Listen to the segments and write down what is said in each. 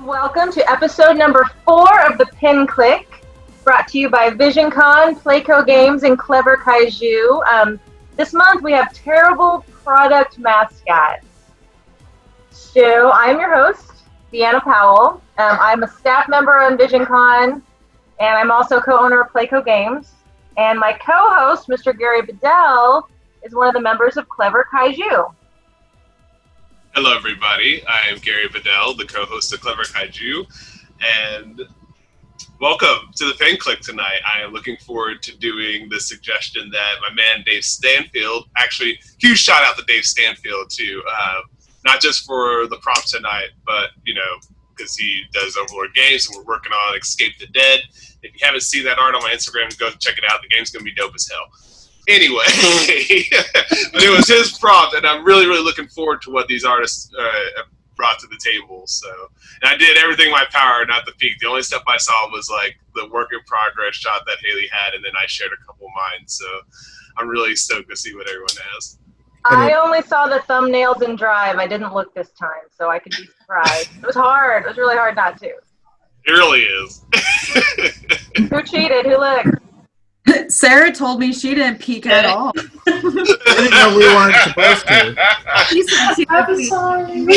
welcome to episode number 4 of the Pin Clique, brought to you by Visioncon, Playco Games, and Clever Kaiju. This month we have terrible product mascots. So I'm your host, Deanna Powell. I'm a staff member on Visioncon, and I'm also co-owner of Playco Games. And my co-host, Mr. Gary Bedell, is one of the members of Clever Kaiju. Hello, everybody. I am Gary Bedell, the co-host of Clever Kaiju, and welcome to the Pin Clique tonight. I am looking forward to doing the suggestion that my man Dave Stanfield, actually, huge shout out to Dave Stanfield too, not just for the prompt tonight, but because he does Overlord Games, and we're working on Escape the Dead. If you haven't seen that art on my Instagram, go check it out. The game's gonna be dope as hell. Anyway, but it was his prompt, and I'm really, really looking forward to what these artists have brought to the table. So, and I did everything in my power not to peek. The only stuff I saw was like the work in progress shot that Haley had, and then I shared a couple of mine. So I'm really stoked to see what everyone has. I only saw the thumbnails in Drive. I didn't look this time, so I could be surprised. It was hard. It was really hard not to. It really is. Who cheated? Who looked? Sarah told me she didn't peek at all. I didn't know we weren't supposed to. I'm sorry.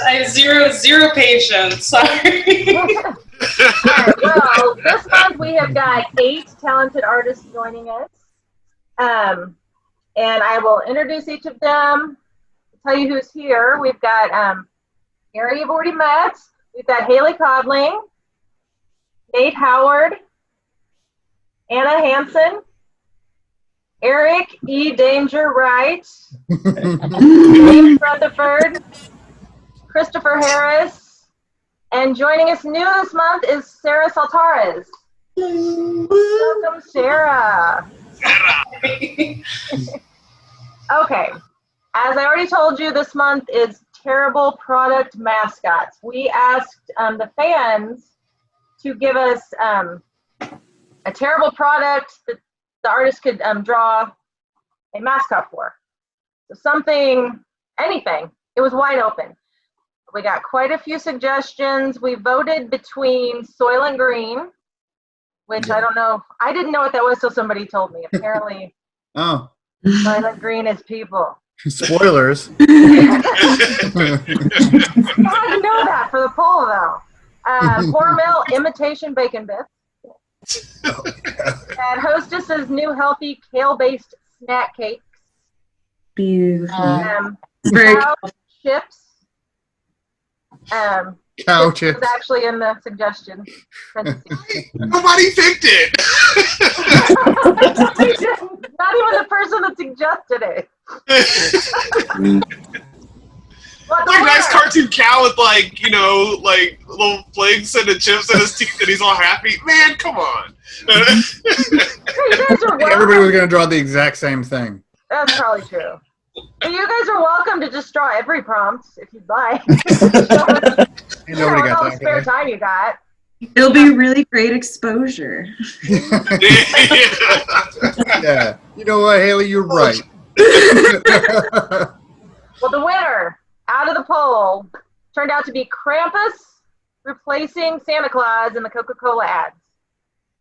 I have zero patience. Sorry. Alright, well, this month we have got 8 talented artists joining us. And I will introduce each of them, tell you who's here. We've got Gary you've already met. We've got Haley Codling, Nate Howard, Anna Hansen, Eric E. Danger Wright, James Rutherford, Christopher Harris, and joining us new this month is Sarah Saltares. Welcome, Sarah. Okay, as I already told you, this month is terrible product mascots. We asked the fans to give us a terrible product that the artist could draw a mascot for. So something, anything. It was wide open. We got quite a few suggestions. We voted between Soylent Green, which I don't know. I didn't know what that was till somebody told me. Apparently, Soylent Green is people. Spoilers. I had to know that for the poll, though. Hormel imitation bacon bits. And Hostess's new healthy kale-based snack cakes. Beautiful. Cow chips. Cow chips chips. was actually in the suggestion. Nobody picked it. Not even the person that suggested it. Like nice cartoon cow with like little flakes and the chips in his teeth, and he's all happy. Man, come on. Hey, you guys are welcome. Everybody was going to draw the exact same thing. That's probably true. But you guys are welcome to just draw every prompt if you'd like. Nobody got all the that spare guy. time you got. It'll be really great exposure. Yeah. You know what, Haley? You're right. Well, the winner out of the poll turned out to be Krampus replacing Santa Claus in the Coca Cola ads.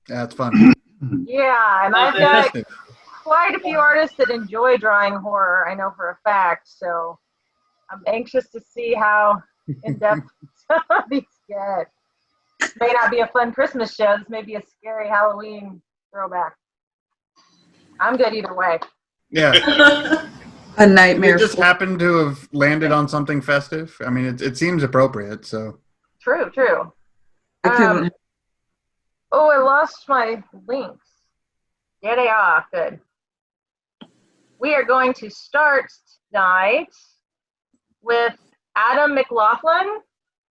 That's fun. Yeah, and I've got quite a few artists that enjoy drawing horror, I know for a fact, so I'm anxious to see how in-depth some of these get. This may not be a fun Christmas show. This may be a scary Halloween throwback. I'm good either way. Yeah. A nightmare. It just happened to have landed on something festive. I mean, it seems appropriate, so. True. I Oh, I lost my links. There they are. Good. We are going to start tonight with Adam McLaughlin.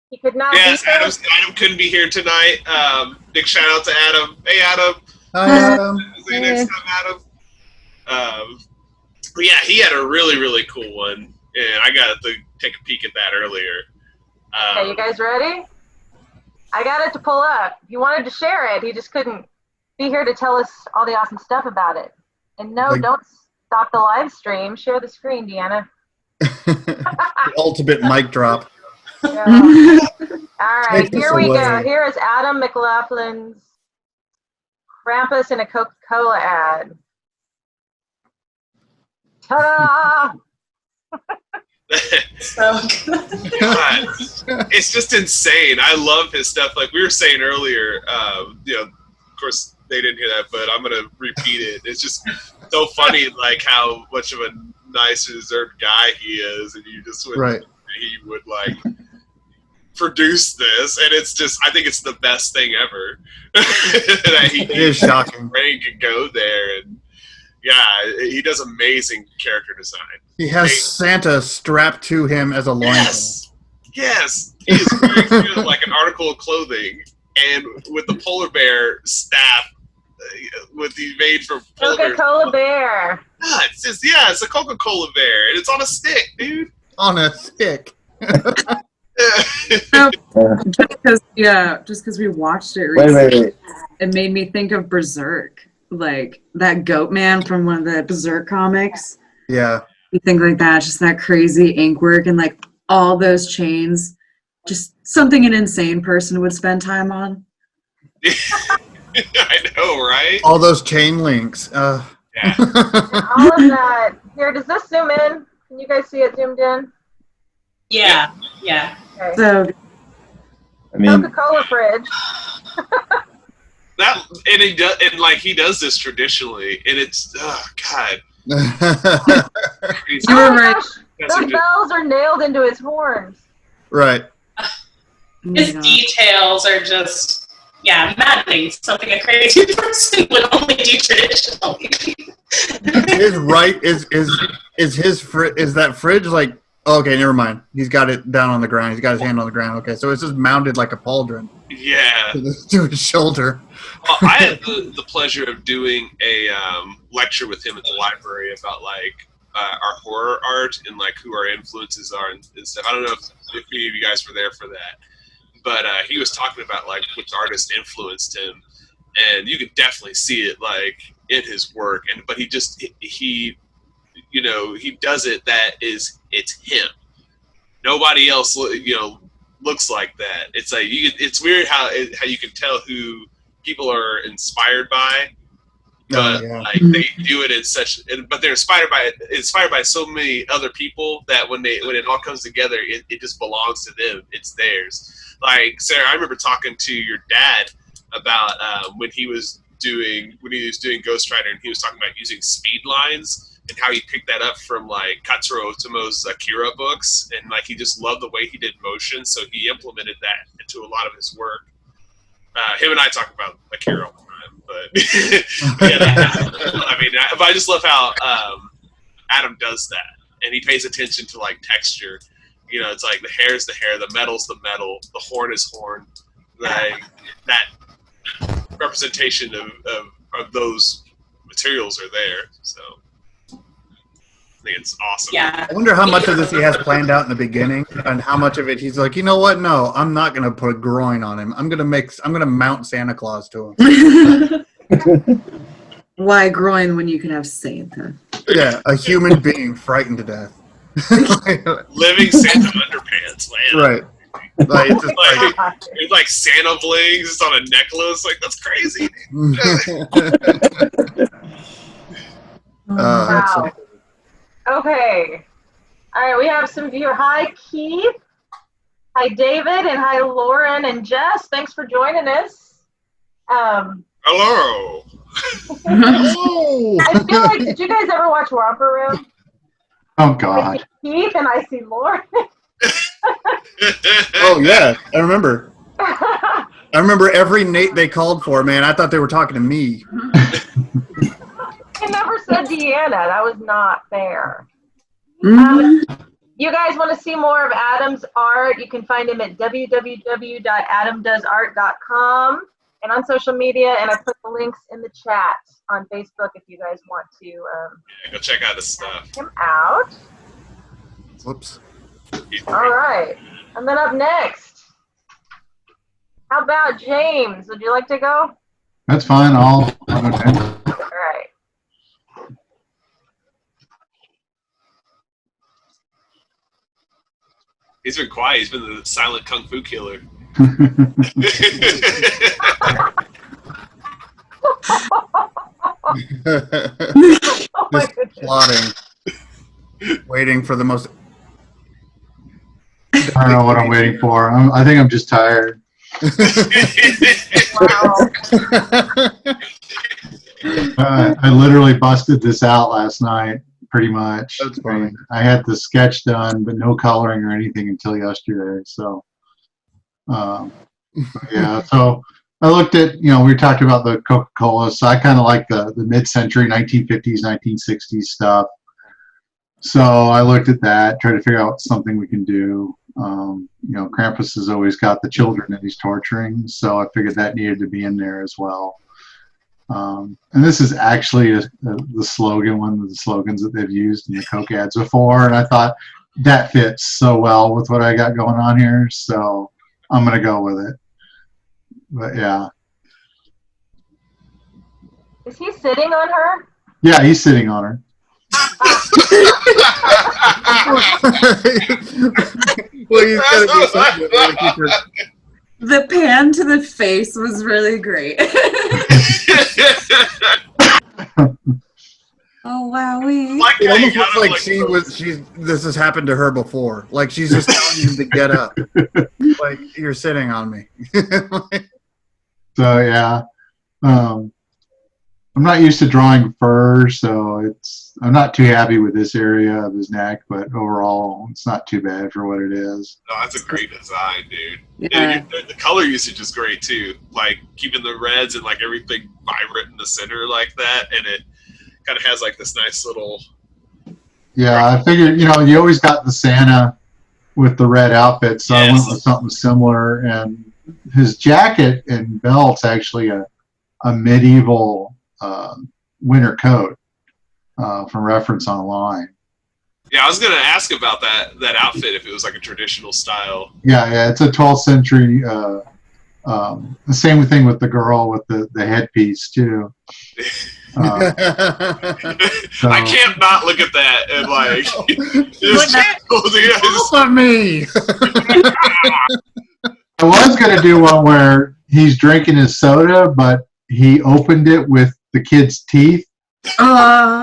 He could not be here. Adam couldn't be here tonight. Big shout out to Adam. Hey, Adam. See you next time, Adam. But yeah, he had a really, really cool one, and I got to take a peek at that earlier. Okay, you guys ready? I got it to pull up. He wanted to share it. He just couldn't be here to tell us all the awesome stuff about it. And no, don't stop the live stream. Share the screen, Deanna. The ultimate mic drop. Yeah. All right, Take this here we go. away. Here is Adam McLaughlin's Krampus in a Coca Cola ad. Ta-da! So good. God, it's just insane. I love his stuff. Like we were saying earlier, of course they didn't hear that, but I'm gonna repeat it. It's just so funny, like how much of a nice, reserved guy he is, and you just would he would like produce this, and it's just I think it's the best thing ever that It is shocking. brain could go there, and yeah, he does amazing character design. He has Santa strapped to him as a loincloth. Yes, he is wearing like an article of clothing, and with the polar bear staff, with the made from polar bears. Coca-Cola bear. Yeah, it's a Coca Cola bear, and it's on a stick, dude. On a stick. Just because we watched it recently, it made me think of Berserk, like that goat man from one of the Berserk comics. Yeah. You think like that, just that crazy ink work and like all those chains, just something an insane person would spend time on. I know, right? All those chain links. Yeah. All of that. Here, does this zoom in? Can you guys see it zoomed in? Yeah. Okay. So I mean, Coca-Cola fridge. That and he does this traditionally, and it's God. you were Oh right. gosh, those bells are nailed into his horns. Right. His details are just, maddening. Something a crazy person would only do traditionally. Is that fridge like? Okay, never mind. He's got it down on the ground. He's got his hand on the ground. Okay, so it's just mounted like a pauldron. Yeah. To his shoulder. Well, I had the pleasure of doing a lecture with him at the library about like our horror art and like who our influences are and stuff. I don't know if any of you guys were there for that, but he was talking about like which artist influenced him, and you could definitely see it like in his work. But he does it it's him. Nobody else looks like that. It's like it's weird how you can tell who people are inspired by, but like they do it in but they're inspired by so many other people that when it all comes together, it just belongs to them. It's theirs. Like Sarah, I remember talking to your dad about when he was doing Ghost Rider, and he was talking about using speed lines. And how he picked that up from like Katsuro Otomo's Akira books, and like he just loved the way he did motion, so he implemented that into a lot of his work. Him and I talk about Akira all the time, but but I just love how Adam does that, and he pays attention to like texture. It's like the hair is the hair, the metal's the metal, the horn is horn, like that representation of those materials are there. So. I think it's awesome. Yeah. I wonder how much of this he has planned out in the beginning, and how much of it he's like, you know what? No, I'm not gonna put a groin on him. I'm gonna mount Santa Claus to him. Why groin when you can have Santa? Yeah, a human being frightened to death. Living Santa underpants, man. Right. Like, it's like Santa blings. It's on a necklace. Like that's crazy. Wow. Okay. All right, we have some viewers. Hi, Keith. Hi, David, and hi, Lauren and Jess. Thanks for joining us. Hello. I feel like, did you guys ever watch Romper Room? oh God. I see Keith and I see Lauren. Oh yeah, I remember. I remember every Nate they called for. Man, I thought they were talking to me. I never said Deanna. That was not fair. You guys want to see more of Adam's art? You can find him at www.adamdoesart.com and on social media. And I put the links in the chat on Facebook if you guys want to go check out his stuff. check him out. Whoops. All right. And then up next, how about James? Would you like to go? That's fine. I'll go All right. He's been quiet. He's been the silent kung fu killer. Oh my Just goodness. plotting, waiting for the most. I don't know what I'm waiting for. I think I'm just tired. Wow. I literally busted this out last night, pretty much. That's funny. I had the sketch done, but no coloring or anything until yesterday. So, yeah. So I looked at, we talked about the Coca Cola. So I kind of like the mid-century 1950s, 1960s stuff. So I looked at that, tried to figure out something we can do. Krampus has always got the children that he's torturing, so I figured that needed to be in there as well. And this is actually the slogan, one of the slogans that they've used in the Coke ads before, and I thought that fits so well with what I got going on here, so I'm going to go with it. But yeah. Is he sitting on her? Yeah, he's sitting on her. Well, he's got to do something to keep her. The pan to the face was really great. Oh wowee! Like It how you almost got looks him, like this has happened to her before. Like she's just telling him to get up. Like you're sitting on me. So yeah, I'm not used to drawing fur, so I'm not too happy with this area of his neck, but overall, it's not too bad for what it is. No, that's a great design, dude. Yeah. And the color usage is great too. Like keeping the reds and like everything vibrant in the center like that, and it kind of has like this nice little. Yeah, I figured, you always got the Santa with the red outfit, so I went with something similar. And his jacket and belt's actually a medieval winter coat from reference online. Yeah, I was gonna ask about that outfit if it was like a traditional style. Yeah, it's a 12th century. The same thing with the girl with the headpiece too. I can't not look at that and like just Help me! I was gonna do one where he's drinking his soda, but he opened it with the kid's teeth. I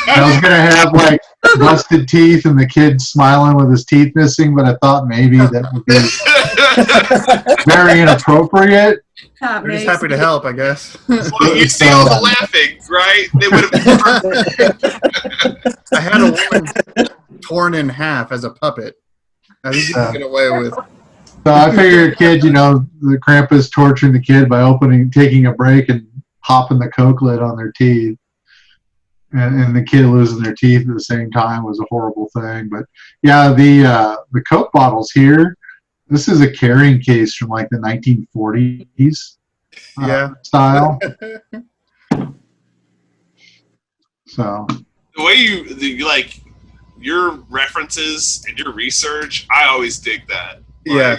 was gonna have like busted teeth and the kid smiling with his teeth missing, but I thought maybe that would be very inappropriate. That I'm just makes happy to help, I guess. Well, you see all the laughing, right? They would have been I had a woman torn in half as a puppet. I think you can get away with. So I figured, kid, the Krampus torturing the kid by taking a break and popping the Coke lid on their teeth. And the kid losing their teeth at the same time was a horrible thing. But yeah, the Coke bottles here, this is a carrying case from like the 1940s style. So the way you like your references and your research, I always dig that. Yeah.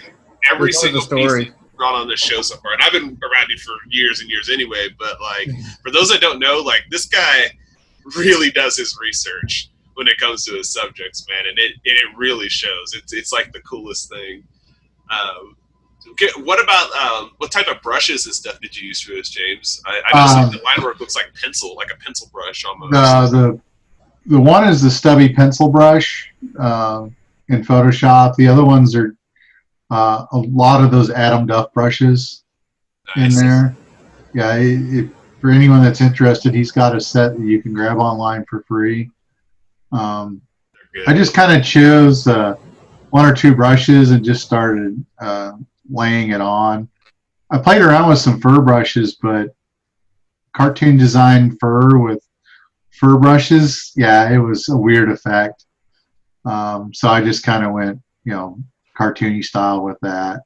Every It's single the story. piece you've brought on this show so far, and I've been around you for years and years anyway. But like, for those that don't know, like this guy really does his research when it comes to his subjects, man, and it really shows. It's like the coolest thing. Okay, what about what type of brushes and stuff did you use for this, James? I know the line work looks like a pencil brush almost. The one is the stubby pencil brush in Photoshop. The other ones are a lot of those Adam Duff brushes in there. Yeah, for anyone that's interested, he's got a set that you can grab online for free. I just kind of chose one or two brushes and just started laying it on. I played around with some fur brushes, but cartoon design fur with fur brushes, yeah, it was a weird effect. So I just kind of went, cartoony style with that.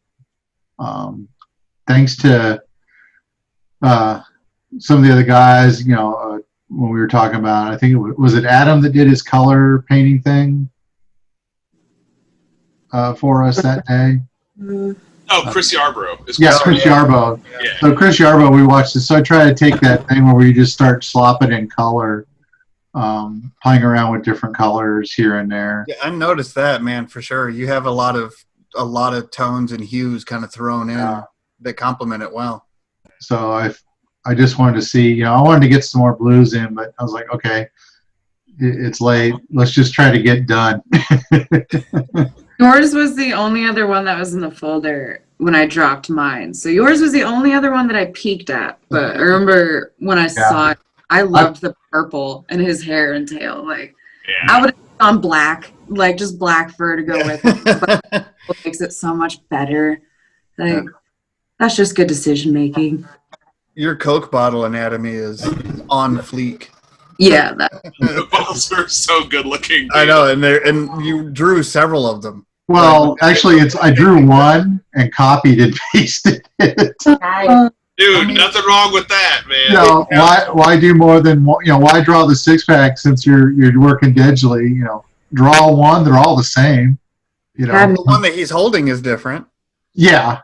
Thanks to some of the other guys, when we were talking about, I think was it Adam that did his color painting thing for us that day? Oh, Chris Yarbrough. Yeah, Chris Yarbrough. Yeah. So Chris Yarbrough, we watched this. So I try to take that thing where you just start slopping in color playing around with different colors here and there. Yeah, I noticed that, man, for sure. You have a lot of tones and hues kind of thrown in that complement it well. So I just wanted to see, I wanted to get some more blues in, but I was like, okay, it's late. Let's just try to get done. Yours was the only other one that was in the folder when I dropped mine. So yours was the only other one that I peeked at. But I remember when I saw it, I loved the purple and his hair and tail. Like, I would have gone black, like just black fur to go with it. But it makes it so much better. Like, that's just good decision making. Your Coke bottle anatomy is on fleek. Yeah, The bottles are so good looking. Dude. I know, and you drew several of them. Well, actually, I drew one and copied and pasted it. Nice. Dude, nothing wrong with that, man. Why do more than one? Why draw the 6-pack since you're working digitally? Draw one. They're all the same. The one that he's holding is different. Yeah,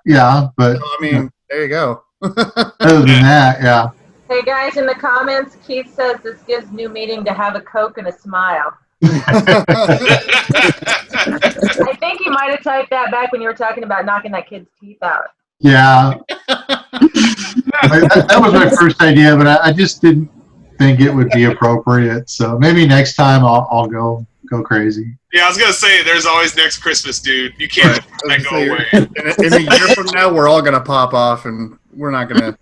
but so, I mean, there you go. Other than that, yeah. Hey guys, in the comments, Keith says this gives new meaning to have a Coke and a smile. I think you might have typed that back when you were talking about knocking that kid's teeth out. Yeah. that was my first idea, but I just didn't think it would be appropriate. So maybe next time I'll go crazy. Yeah, I was gonna say there's always next Christmas, dude. You can't let that go away. In a year from now, we're all gonna pop off, and we're not gonna.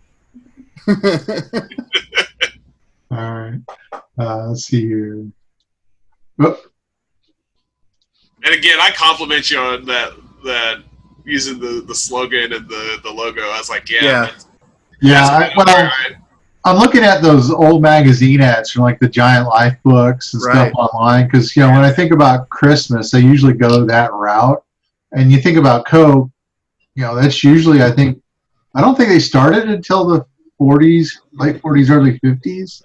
All right. Let's see here. Oh. And again, I compliment you on that using the slogan and the logo. I was like, yeah. I'm looking at those old magazine ads from like the Giant Life books and stuff online because when I think about Christmas, I usually go that route. And you think about Coke, that's usually I don't think they started until the 40s, late 40s, early 50s,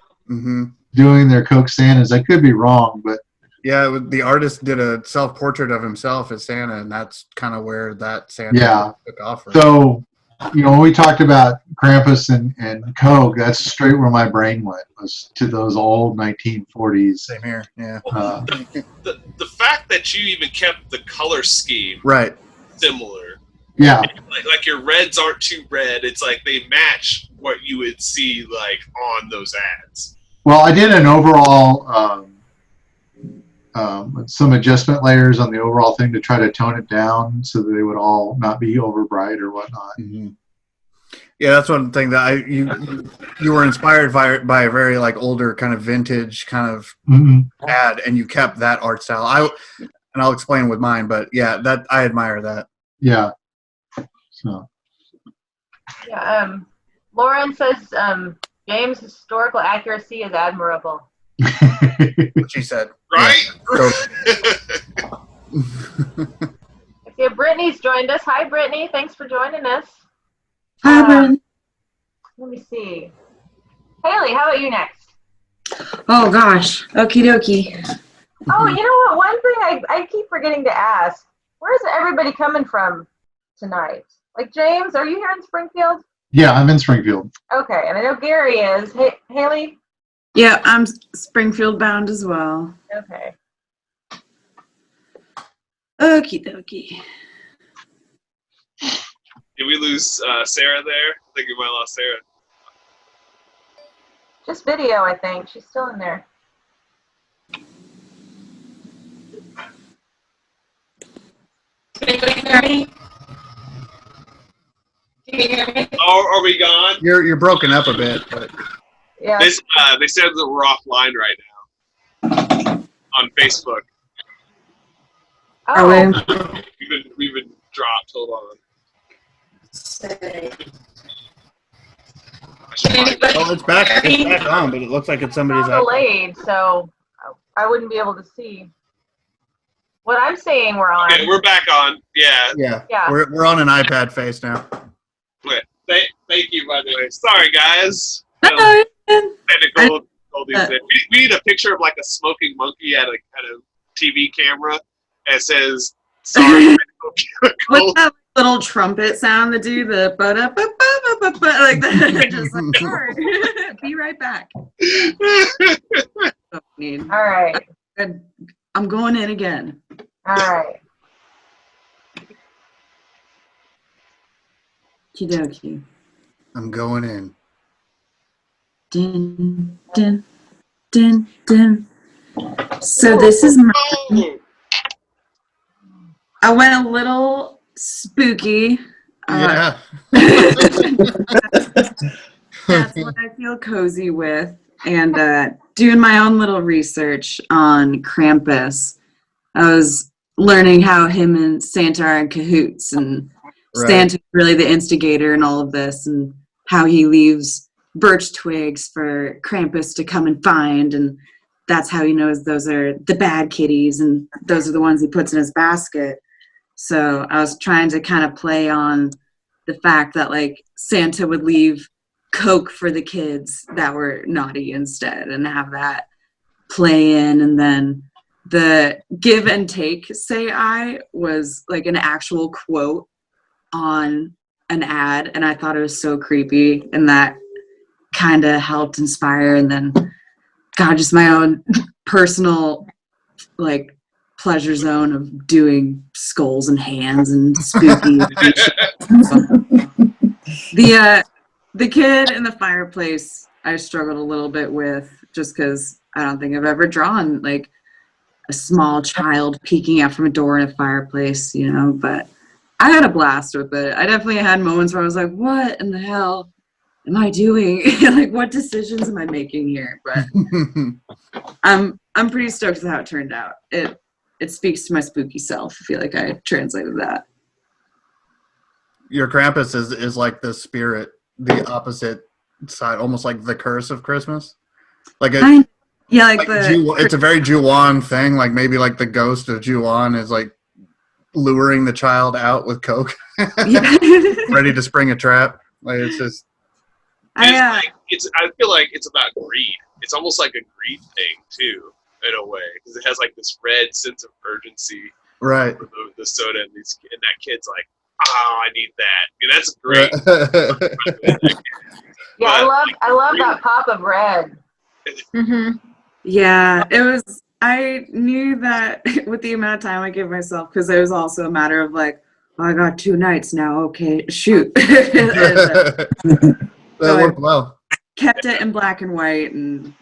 doing their Coke Santas. I could be wrong, but yeah, the artist did a self-portrait of himself as Santa, and that's kind of where that Santa took off from. So, when we talked about Krampus and Coke, that's straight where my brain went, was to those old 1940s. Same here, yeah. The fact that you even kept the color scheme similar. Yeah. Like your reds aren't too red. It's like they match what you would see like on those ads. Well, I did an overall some adjustment layers on the overall thing to try to tone it down so that they would all not be over bright or whatnot. Yeah, that's one thing that you were inspired by a very like older kind of vintage kind of ad, and you kept that art style. I'll explain with mine, but yeah, that I admire that. Yeah. So. Yeah. Lauren says James' historical accuracy is admirable. What she said. Right? Yeah, Brittany's joined us. Hi, Brittany. Thanks for joining us. Hi, Brittany. Let me see. Haley, how about you next? Oh, gosh. Okie dokie. Oh, you know what? One thing I keep forgetting to ask. Where's everybody coming from tonight? Like, James, are you here in Springfield? Yeah, I'm in Springfield. Okay, and I know Gary is. Hey, Haley? Yeah, I'm Springfield bound as well. Okay. Okie dokie. Did we lose Sarah there? I think we might have lost Sarah. Just video, I think. She's still in there. Can you hear me? Can you hear me? Oh, are we gone? You're broken up a bit, but Yeah. They said that we're offline right now on Facebook. Are we? We've been dropped. Hold on. oh, it's back on, but it looks like it's somebody's iPad. Delayed, so I wouldn't be able to see. What I'm saying, we're on. Okay, we're back on. Yeah. Yeah. We're on an iPad face now. Thank you, by the way. Sorry, guys. Hello. Technical difficulties. We need a picture of like a smoking monkey at a TV camera, and it says, "Sorry." What's that little trumpet sound that do the like that? Just like, sorry. Be right back. need. All right. I'm going in again. All right. Kidoki. I'm going in. Din, din, din, din. So this is my... I went a little spooky. Yeah. That's what I feel cozy with. And doing my own little research on Krampus, I was learning how him and Santa are in cahoots, and Right. Santa's really the instigator in all of this, and how he leaves birch twigs for Krampus to come and find, and that's how he knows those are the bad kitties, and those are the ones he puts in his basket. So I was trying to kind of play on the fact that, like, Santa would leave Coke for the kids that were naughty instead, and have that play in. And then the give and take, say I, was like an actual quote on an ad, and I thought it was so creepy, and that kind of helped inspire. And then, God, just my own personal, like, pleasure zone of doing skulls and hands and spooky. The kid in the fireplace, I struggled a little bit with, just because I don't think I've ever drawn, like, a small child peeking out from a door in a fireplace, you know, but I had a blast with it. I definitely had moments where I was like, what in the hell am I doing? Like, what decisions am I making here? But I'm pretty stoked with how it turned out. It speaks to my spooky self. I feel like I translated that. Your Krampus is like the spirit, the opposite side, almost like the curse of Christmas. Like it's a very Ju-on thing. Like maybe like the ghost of Ju-on is like luring the child out with Coke, ready to spring a trap. Like it's just. I feel like it's about greed. It's almost like a greed thing too, in a way, because it has like this red sense of urgency. Right. For the soda, and that kid's like, oh, I need that. I mean, that's great. Yeah, But, I love that pop of red. Mm-hmm. Yeah, it was. I knew that with the amount of time I give myself, because it was also a matter of like, oh, I got 2 nights now. Okay, shoot. That worked well. Kept it in black and white and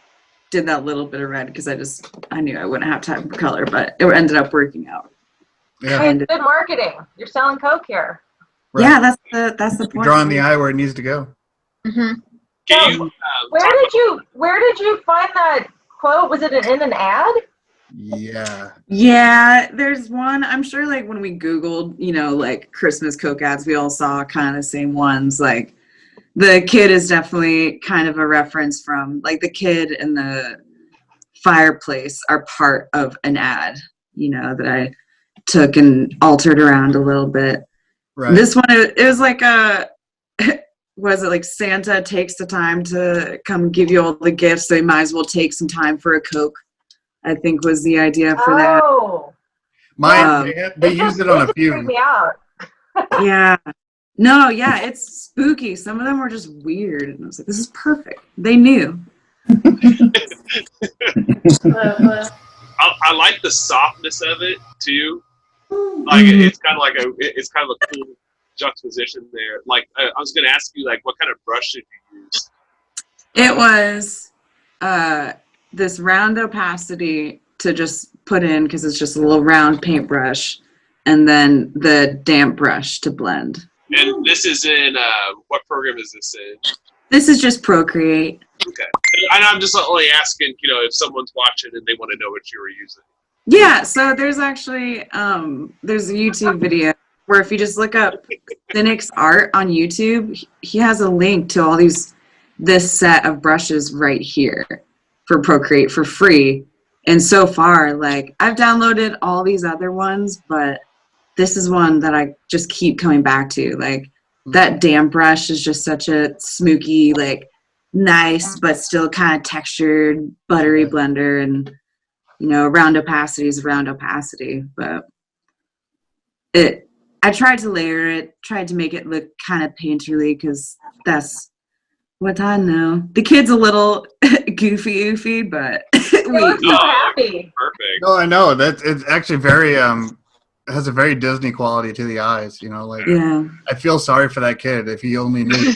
did that little bit of red because I knew I wouldn't have time for color, but it ended up working out. Yeah. Hey, it's good marketing. You're selling Coke here. Right. Yeah, that's the point. Drawing the eye where it needs to go. Mm-hmm. Where did you find that quote? Was it in an ad? Yeah, there's one. I'm sure, like, when we Googled, you know, like, Christmas Coke ads, we all saw kind of the same ones. Like, the kid is definitely kind of a reference from, like, the kid and the fireplace are part of an ad, you know, that I took and altered around a little bit. Right. This one, it was like was it like Santa takes the time to come give you all the gifts, so you might as well take some time for a Coke, I think was the idea for that. Oh. They used it on a few. Freaked me out. Yeah. No, yeah, it's spooky. Some of them were just weird. And I was like, this is perfect. They knew. I like the softness of it too. Like it's kind of a cool juxtaposition there. Like I was going to ask you, like, what kind of brush did you use? It was this round opacity to just put in, because it's just a little round paintbrush, and then the damp brush to blend. And this is in what program is this in? This is just Procreate. Okay. And I'm just only asking, you know, if someone's watching and they want to know what you were using. Yeah, so there's actually there's a YouTube video where if you just look up Cynic's art on YouTube, he has a link to this set of brushes right here for Procreate for free. And so far, like, I've downloaded all these other ones, but this is one that I just keep coming back to. Like, that damp brush is just such a smoky, like, nice but still kind of textured, buttery blender. And, you know, round opacity is round opacity. But I tried to layer it, tried to make it look kind of painterly, because that's What I know. The kid's a little goofy, but They look so happy. Perfect. No, I know that it's actually very has a very Disney quality to the eyes. You know, like yeah. I feel sorry for that kid if he only knew.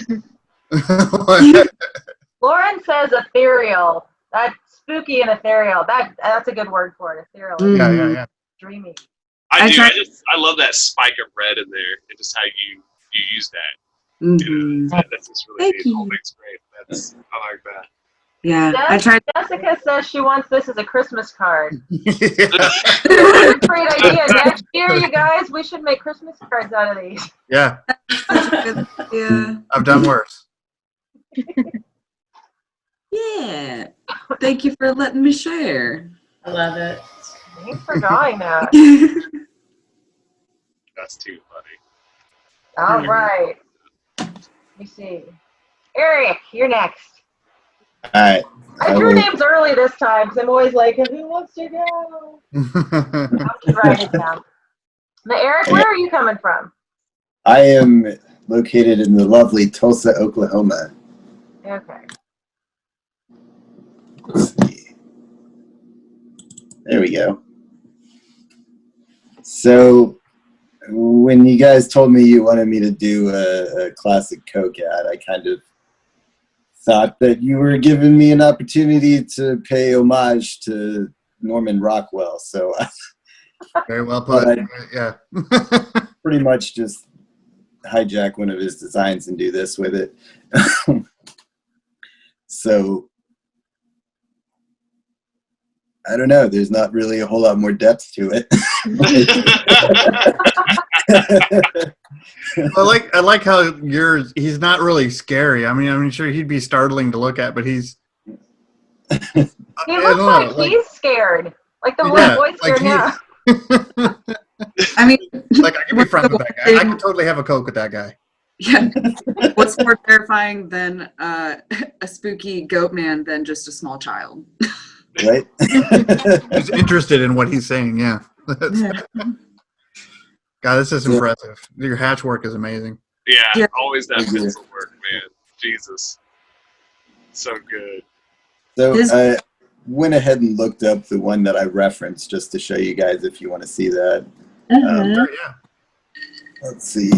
Lauren says ethereal. That's spooky and ethereal. That's a good word for it. Ethereal. Yeah. Dreamy. I love that spike of red in there and just how you use that. Mm-hmm. That's just really neat. The whole thing's great. I like that. Yeah, I tried. Jessica says she wants this as a Christmas card. That's a great idea. Next year, you guys, we should make Christmas cards out of these. Yeah. Yeah. I've done worse. Yeah. Thank you for letting me share. I love it. Thanks for drawing that. That's too funny. All right. Let me see. Eric, you're next. All right. I drew names early this time because I'm always like, who wants to go? I'll just write it down. Now, Eric, where are you coming from? I am located in the lovely Tulsa, Oklahoma. Okay. Let's see. There we go. So, when you guys told me you wanted me to do a classic Coke ad, I kind of thought that you were giving me an opportunity to pay homage to Norman Rockwell. So, Very well put. Yeah. pretty much just hijack one of his designs and do this with it. So, I don't know. There's not really a whole lot more depth to it. I like how he's not really scary. I mean, I'm sure he'd be startling to look at, but he's. He looks like he's scared. Like the voice like here now. I mean, like I can be friends with that guy. I can totally have a Coke with that guy. Yeah. What's more terrifying than a spooky goat man than just a small child? Right? He's interested in what he's saying. Yeah. God, this is impressive. Your hatch work is amazing. Yeah, always that pencil work, man. Jesus. So good. So I went ahead and looked up the one that I referenced just to show you guys if you want to see that. Sure, yeah. Let's see.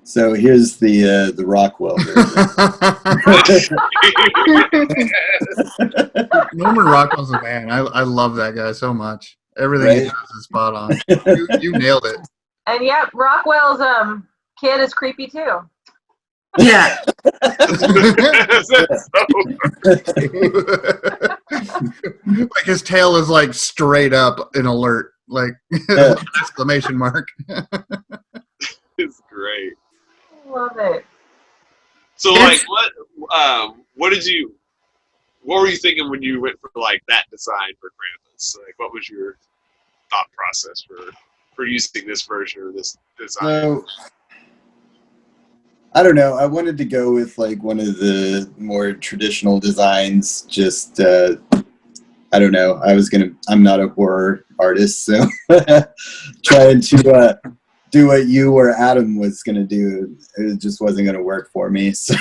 So here's the Rockwell version. Norman Rockwell's a man. I love that guy so much. Everything he does is spot on. You nailed it. And yep, Rockwell's kid is creepy too. Yeah. Like his tail is like straight up in alert, like exclamation mark. It's great. Love it. So like what were you thinking when you went for like that design for Krampus? Like what was your thought process for using this version or this design? So, I don't know. I wanted to go with like one of the more traditional designs. Just I don't know. I'm not a horror artist, so trying to do what you or Adam was gonna do, it just wasn't gonna work for me. So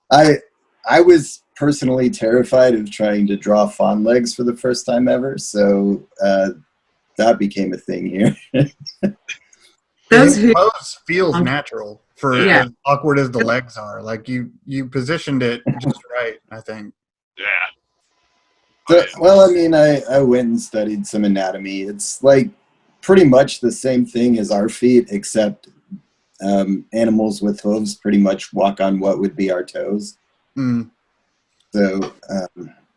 I was personally terrified of trying to draw fawn legs for the first time ever. So that became a thing here. The pose feels natural for as awkward as the legs are. Like you positioned it just right, I think. Yeah. So, well, I mean, I went and studied some anatomy. It's like pretty much the same thing as our feet, except animals with hooves pretty much walk on what would be our toes. Mm.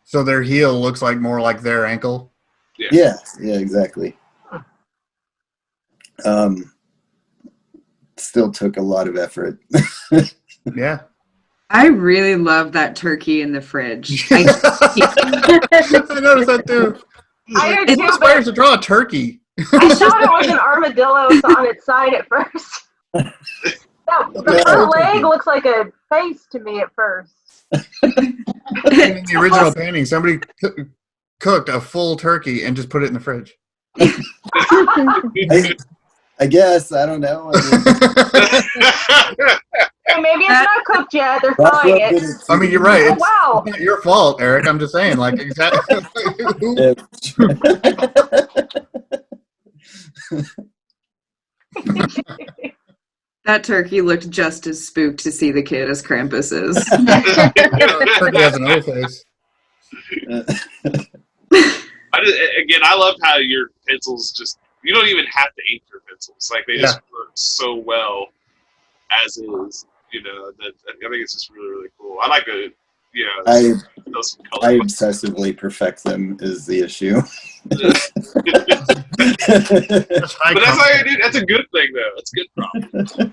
So their heel looks like more like their ankle. Yeah, exactly. Still took a lot of effort. Yeah. I really love that turkey in the fridge. I noticed that too. It inspires to draw a turkey. I thought it was an armadillo on its side at first. The front leg looks like a face to me at first. In the original painting, somebody cooked a full turkey and just put it in the fridge. I guess. I don't know. Hey, maybe it's not cooked yet. They're That's thawing what it. did I mean, you're right. Oh, It's, wow. it's not your fault, Eric. I'm just saying, like, exactly. That turkey looked just as spooked to see the kid as Krampus is. Turkey has an O face. I love how your pencils just, you don't even have to ink your pencils. Like, they just work so well as is. You know, that I think it's just really, really cool. I like to, you know, those colors. I obsessively perfect them is the issue. But that's how you do. That's a good thing, though. That's a good problem. It's a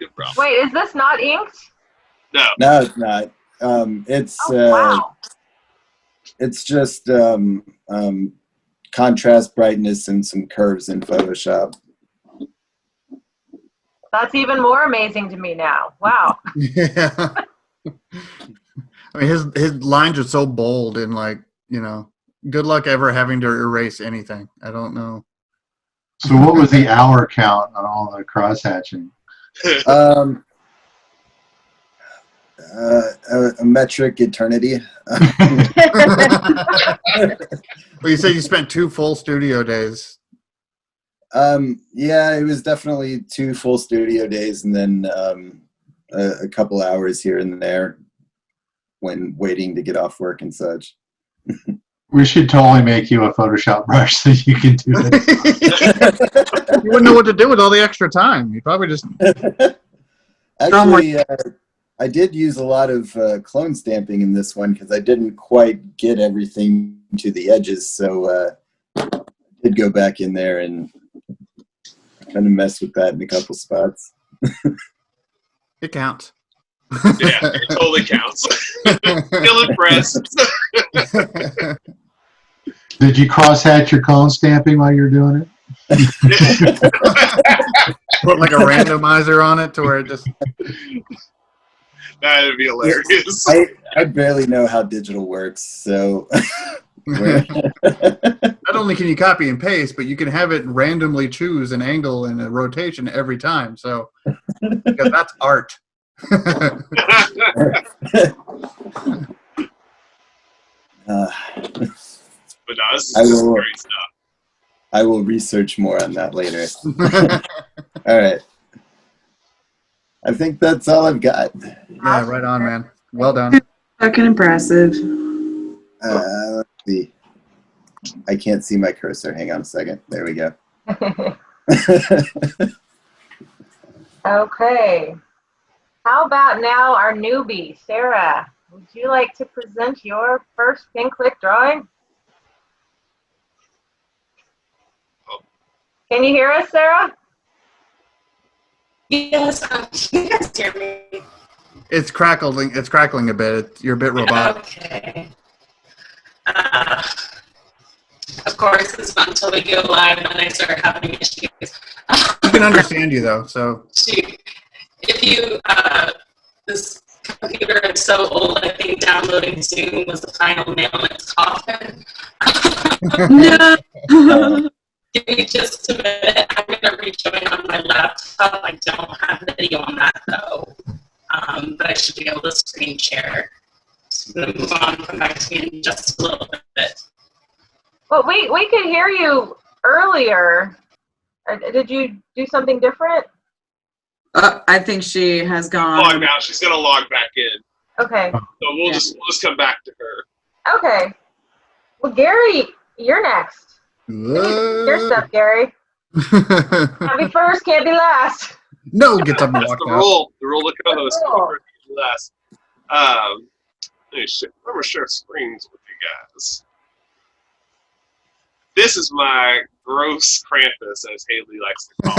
good problem. Wait, is this not inked? No. No, it's not. Wow. It's just contrast, brightness, and some curves in Photoshop. That's even more amazing to me now. Wow. Yeah. I mean, his lines are so bold and, like, you know, good luck ever having to erase anything. I don't know. So what was the hour count on all the cross-hatching? A metric eternity. Well, you said you spent 2 full studio days. Yeah, it was definitely 2 full studio days, and then a couple hours here and there when waiting to get off work and such. We should totally make you a Photoshop brush so you can do it. You wouldn't know what to do with all the extra time. You probably just Actually, I did use a lot of clone stamping in this one because I didn't quite get everything to the edges, so I did go back in there and kind of mess with that in a couple spots. it counts. Yeah, it totally counts. Still impressed. Did you cross-hatch your clone stamping while you're doing it? Put like a randomizer on it to where it just. That'd be hilarious. I barely know how digital works, so. Not only can you copy and paste, but you can have it randomly choose an angle and a rotation every time. So, because that's art. But no, this is great stuff. I will research more on that later. All right. I think that's all I've got. Yeah, right on, man. Well done. Fucking impressive. Let's see. I can't see my cursor. Hang on a second. There we go. Okay. How about now our newbie, Sarah? Would you like to present your first pin click drawing? Can you hear us, Sarah? Yes, you guys hear me? It's crackling. It's crackling a bit. You're a bit robotic. Okay. Of course, it's not until we go live and I start having issues. We can understand you though. So. Shoot. If you, this computer is so old, I think downloading Zoom was the final nail in its coffin. No. Give me just a minute. I'm going to rejoin on my laptop. I don't have video on that, though. But I should be able to screen share. So I'm going to move on, come back to me in just a little bit. Well, we could hear you earlier. Did you do something different? I think she has gone. Log now. She's gonna log back in. Okay. So we'll just come back to her. Okay. Well, Gary, you're next. Your stuff, Gary. Can't be first, can't be last. No, get something That's walked the out. rule. The rule of co-host. Cool. Last. Let me share screens with you guys. This is my gross Krampus, as Haley likes to call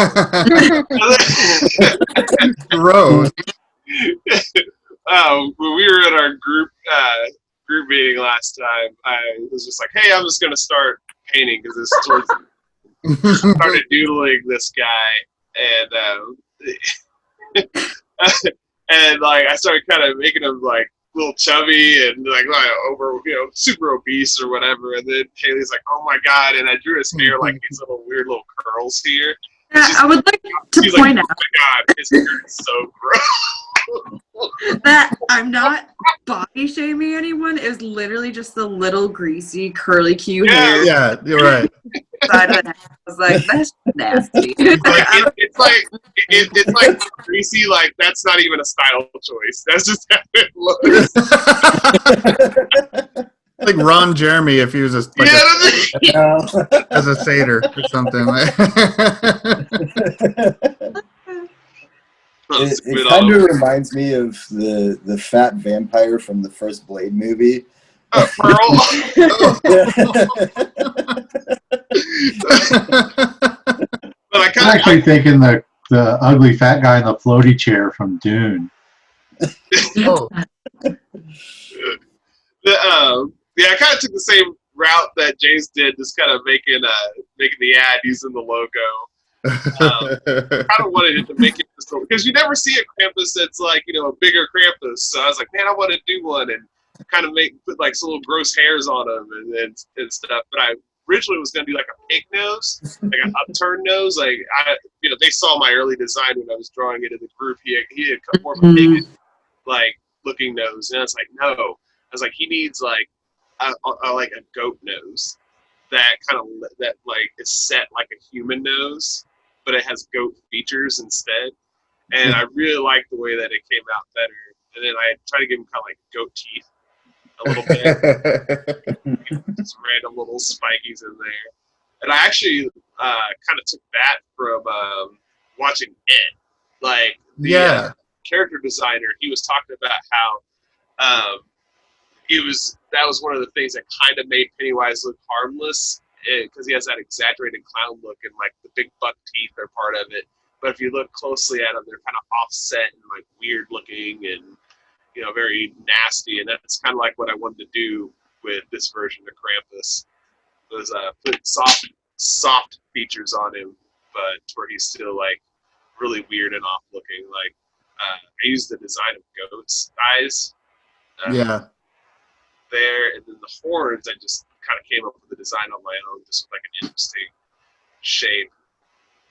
it. Gross. When we were at our group meeting last time, I was just like, "Hey, I'm just gonna start painting because this started doodling this guy, and like I started kind of making him like a little chubby and like over, super obese or whatever. And then Haley's like, "Oh my god!" And I drew his hair like these little weird little curls here. I would like to She's point like, out oh my god, his hair is so gross. that I'm not body shaming anyone. Is literally just the little greasy curly Q hair Yeah, you're right. side of the head. I was like, that's nasty. Like, it's like greasy. Like that's not even a style choice. That's just how it looks. Like Ron Jeremy if he was as a satyr or something. It kind of reminds me of the fat vampire from the first Blade movie. Pearl. But I I'm actually thinking the ugly fat guy in the floaty chair from Dune. Oh. Yeah, I kind of took the same route that James did, just kind of making the ad using the logo. I kind of wanted it to make it just because you never see a Krampus that's like a bigger Krampus. So I was like, man, I want to do one and kind of put like some little gross hairs on him and stuff. But I originally was going to do like a pig nose, like an upturned nose. Like they saw my early design when I was drawing it in the group. He had cut more of a pig like looking nose, and I was like, no. I was like, he needs like a goat nose that is set like a human nose, but it has goat features instead. And I really liked the way that it came out better. And then I tried to give him kind of like goat teeth a little bit, some random little spikies in there. And I actually kind of took that from watching It. Like the character designer, he was talking about how that was one of the things that kind of made Pennywise look harmless because he has that exaggerated clown look and like the big buck teeth are part of it. But if you look closely at them, they're kind of offset and like weird looking and very nasty. And that's kind of like what I wanted to do with this version of Krampus was put soft features on him, but where he's still like really weird and off looking. Like I used the design of goat's eyes. There, and then the horns, I just kind of came up with the design on my own, just with like an interesting shape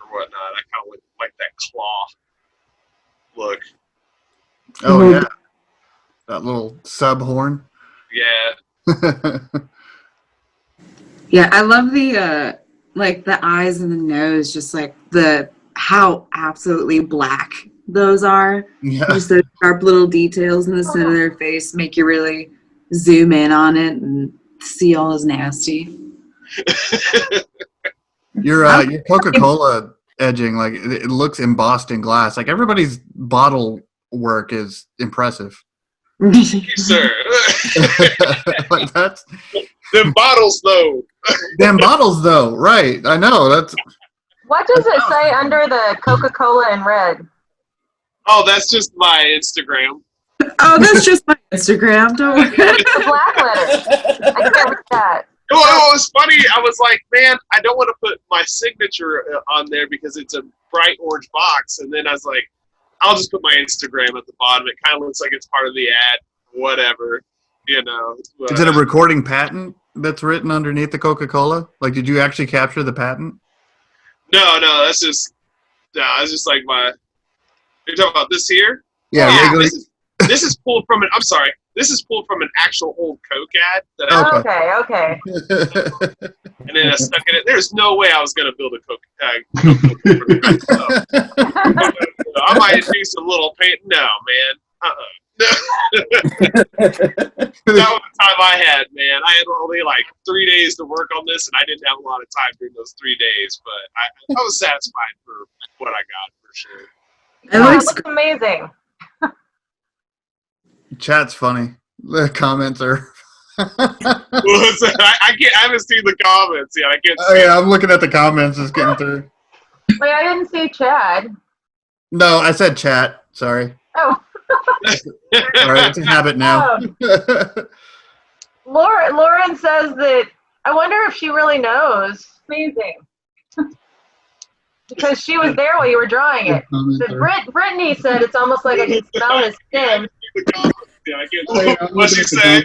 or whatnot. I kind of like that claw look. Oh yeah, that little sub horn. Yeah. Yeah, I love the like the eyes and the nose, just like how absolutely black those are. Yeah. Just those sharp little details in the center of their face make you really zoom in on it and see all his nasty. Your Coca Cola edging, like it looks embossed in glass. Like everybody's bottle work is impressive. Thank you, sir. Like that's them bottles though. Right? I know that's. What does it say under the Coca Cola in red? Oh, that's just my Instagram. Oh, that's just my Instagram. Don't worry. It's a black letter. I can't read that. Well, it was funny. I was like, man, I don't want to put my signature on there because it's a bright orange box. And then I was like, I'll just put my Instagram at the bottom. It kind of looks like it's part of the ad. Whatever, But, is it a recording patent that's written underneath the Coca Cola? Like, did you actually capture the patent? No, that's just like my. You're talking about this here? Yeah. This is pulled from I'm sorry. This is pulled from an actual old Coke ad. Okay. And then I stuck it in. There's no way I was going to build a Coke myself. I might do some little paint. No, man. That was the time I had, man. I had only like 3 days to work on this, and I didn't have a lot of time during those 3 days. But I was satisfied for what I got, for sure. It looks amazing. Chat's funny. The comments are. I haven't seen the comments yet. I can't. Oh yeah, I'm looking at the comments. Just getting through. Wait, I didn't see Chad. No, I said chat. Sorry. Oh. Sorry, it's a habit now. Lauren says that I wonder if she really knows. Amazing. Because she was there while you were drawing it. Brittany said it's almost like I can smell his skin. What'd she say?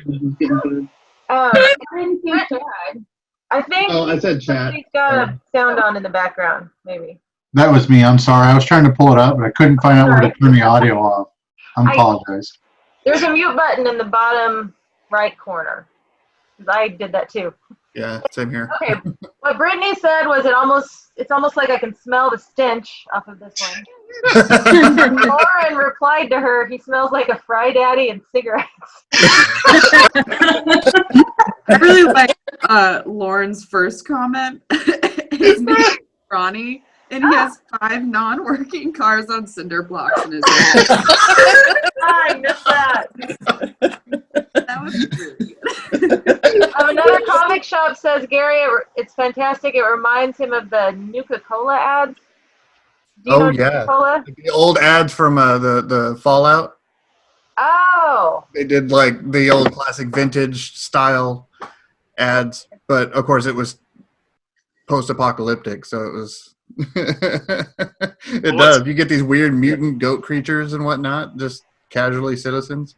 I didn't see Chad. I think I said chat. He's got a sound on in the background, maybe. That was me. I'm sorry. I was trying to pull it up, but I couldn't find out where to turn the audio off. I apologize. There's a mute button in the bottom right corner. I did that too. Yeah, same here. Okay, what Brittany said was it's almost like I can smell the stench off of this one. Lauren replied to her, he smells like a Fry Daddy and cigarettes. I really like Lauren's first comment. His name is Ronnie, and he has 5 non-working cars on cinder blocks in his head. I missed that. That was really good. Another comic shop says, Gary, it's fantastic. It reminds him of the Coca Cola ads. Do you know yeah. Coca-Cola? The old ads from the Fallout. Oh. They did like the old classic vintage style ads, but of course it was post-apocalyptic, so it was. It does. You get these weird mutant goat creatures and whatnot, just casually citizens.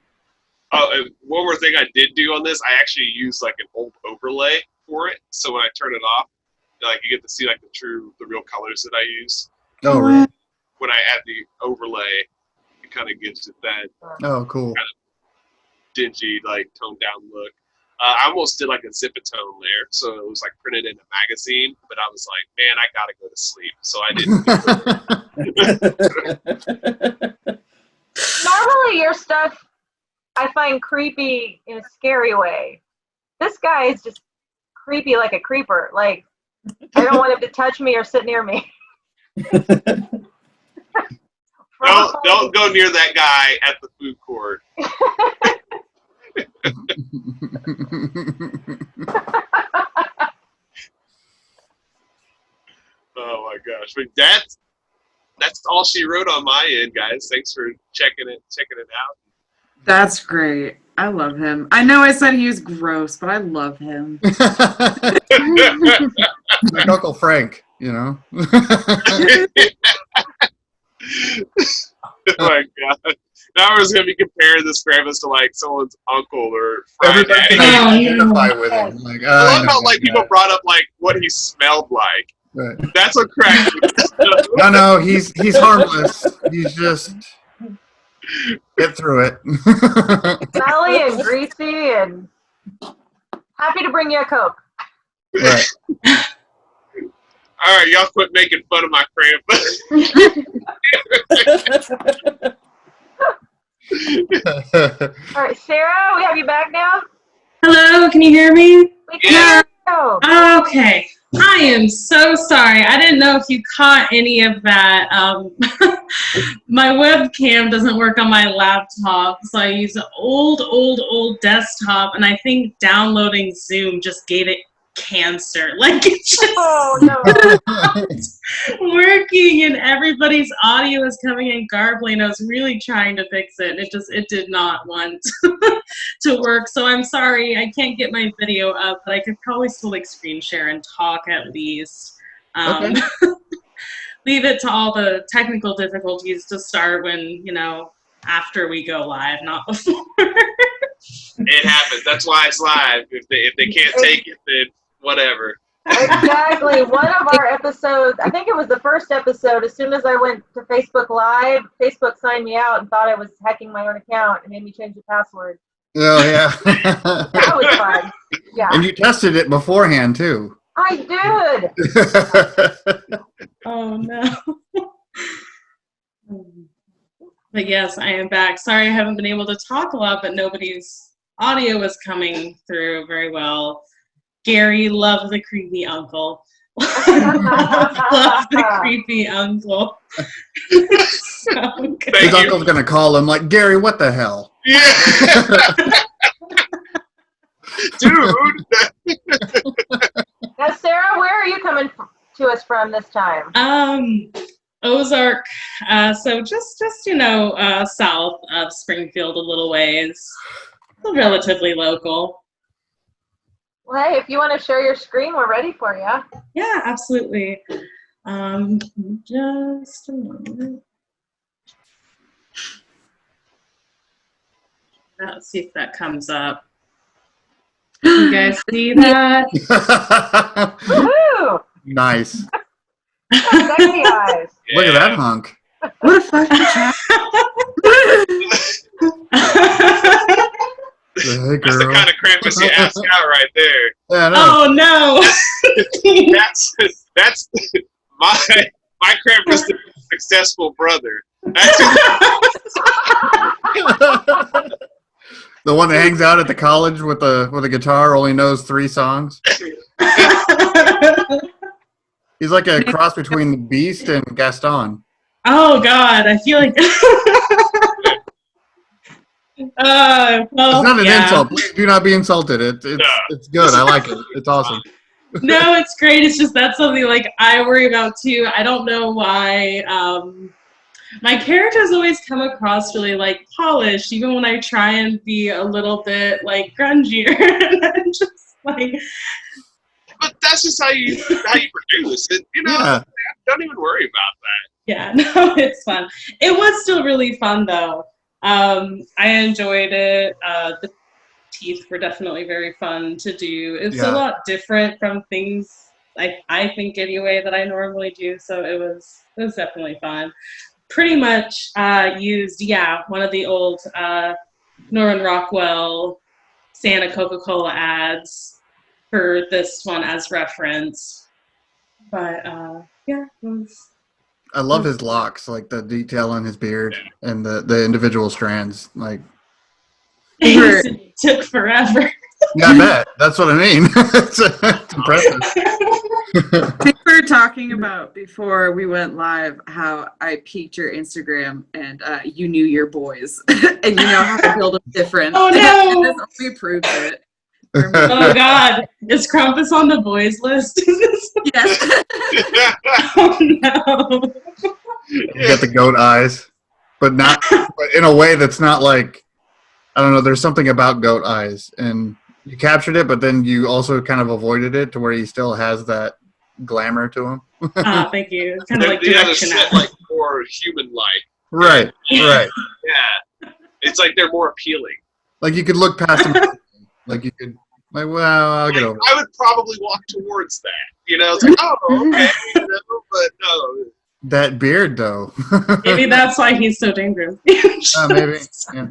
Oh, and one more thing I did do on this, I actually used like an old overlay for it. So when I turn it off, like you get to see like the real colors that I use. Oh, really? When I add the overlay, it kind of gives it that Oh, cool. kind of dingy, like toned down look. I almost did like a zip-a-tone layer, so it was like printed in a magazine. But I was like, man, I gotta go to sleep, so I didn't. Normally your stuff I find creepy in a scary way. This guy is just creepy like a creeper. Like, I don't want him to touch me or sit near me. Don't go near that guy at the food court. Oh my gosh! But that's all she wrote on my end, guys. Thanks for checking it out. That's great. I love him. I know I said he was gross, but I love him. Like Uncle Frank, you know. Oh my god! Now I was gonna be comparing this Krampus to like someone's uncle or Everybody can identify with him. Like, I love how like people brought up like what he smelled like. Right. That's what cracked me. No, he's harmless. He's just get through it. Smelly and greasy and happy to bring you a Coke. Right. All right, y'all quit making fun of my Krampus. All right, Sarah, we have you back now? Hello, can you hear me? We can hear you. Okay. I am so sorry. I didn't know if you caught any of that. My webcam doesn't work on my laptop, so I use an old desktop, and I think downloading Zoom just gave it cancer. Like, it's just working, and everybody's audio is coming in garbling. I was really trying to fix it, and it did not want to work. So I'm sorry, I can't get my video up, but I could probably still like screen share and talk at least. Okay. Leave it to all the technical difficulties to start when, after we go live, not before. It happens. That's why it's live. If they can't take it, then whatever. Exactly. One of our episodes, I think it was the first episode, as soon as I went to Facebook Live, Facebook signed me out and thought I was hacking my own account and made me change the password. Oh, yeah. That was fun. Yeah. And you tested it beforehand, too. I did. Oh, no. But yes, I am back. Sorry I haven't been able to talk a lot, but nobody's audio is coming through very well. Gary, love the creepy uncle. Love the creepy uncle. So good. His uncle's going to call him like, Gary, what the hell? Yeah. Dude. Now, Sarah, where are you coming to us from this time? Ozark. So just south of Springfield a little ways. Relatively local. Well, hey, if you want to share your screen, we're ready for you. Yeah, absolutely. Just a moment. Let's see if that comes up. You guys see that? Woo! Nice. Sexy eyes. Look at that hunk. What a fucking chat. Hey, That's the girl. kind of Krampus you ask out right there. Yeah, I know. Oh no! That's my Krampus is a successful brother. That's The one that hangs out at the college with a guitar, only knows 3 songs. He's like a cross between the Beast and Gaston. Oh God, I feel like. Well, It's not an yeah. insult. Please do not be insulted. It's good. I like it. It's awesome. No, it's great. It's just that's something like I worry about too. I don't know why. My characters always come across really like polished, even when I try and be a little bit like grungier. And I'm just like. But that's just how you produce it. Yeah. Don't even worry about that. Yeah, no, it's fun. It was still really fun though. I enjoyed it. The teeth were definitely very fun to do. It's a lot different from things I think anyway that I normally do. So it was definitely fun. Pretty much used one of the old Norman Rockwell Santa Coca Cola ads for this one as reference. But it was. I love his locks, like the detail on his beard and the individual strands. Like, It took forever. yeah, I bet. That's what I mean. It's impressive. I think we were talking about before we went live how I peeked your Instagram and you knew your boys and you know how to build them different. Oh no! This only proves it. Oh God, is Krampus on the boys list? Yes. Oh no! You got the goat eyes, but in a way that's not like, I don't know. There's something about goat eyes, and you captured it, but then you also kind of avoided it to where he still has that glamour to him. Thank you. Kind of like They had a direction set out. like more human-like. Right. Yeah, it's like they're more appealing. Like you could look past him. Like you could, like, well, I'll get over it. I would probably walk towards that. It's like, oh, okay, but no. That beard, though. Maybe that's why he's so dangerous. Maybe. Yeah.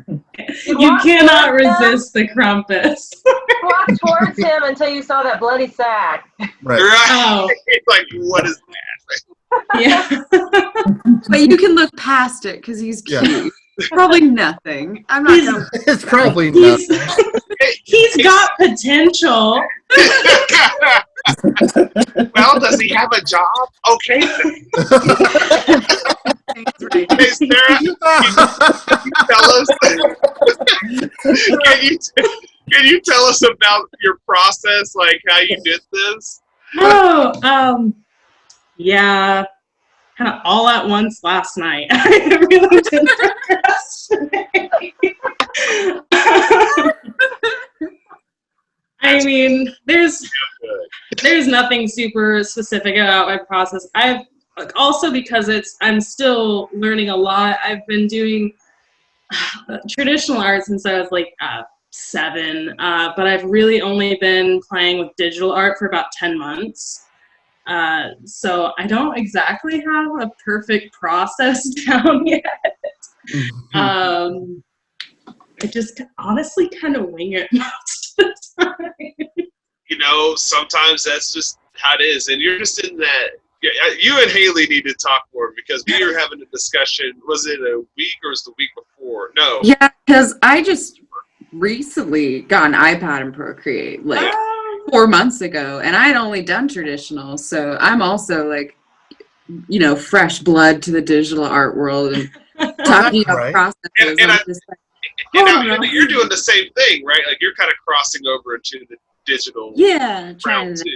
You cannot resist the Krampus. Walk towards him until you saw that bloody sack. Right. Oh. It's like, what is that? Yeah. But you can look past it because he's cute. Yeah. Probably nothing. I'm not going to. It's probably He's, nothing. he's got potential. Well, does he have a job? Okay. Hey, Sarah, can you tell us? Can you tell us about your process, like how you did this? Oh, yeah. Kind of all at once last night. I really didn't procrastinate. I mean, there's nothing super specific about my process. I've also because I'm still learning a lot. I've been doing traditional art since I was like 7, but I've really only been playing with digital art for about 10 months. So I don't exactly have a perfect process down yet. I just honestly kind of wing it most of the time. Sometimes that's just how it is. And you're just in that. Yeah, you and Haley need to talk more because we were having a discussion. Was it a week or was it the week before? No. Yeah, because I just recently got an iPad and Procreate, like 4 months ago, and I had only done traditional, so I'm also like, fresh blood to the digital art world and talking about processes. And I'm just like, now, you're doing the same thing, right? Like you're kind of crossing over into the digital realm too.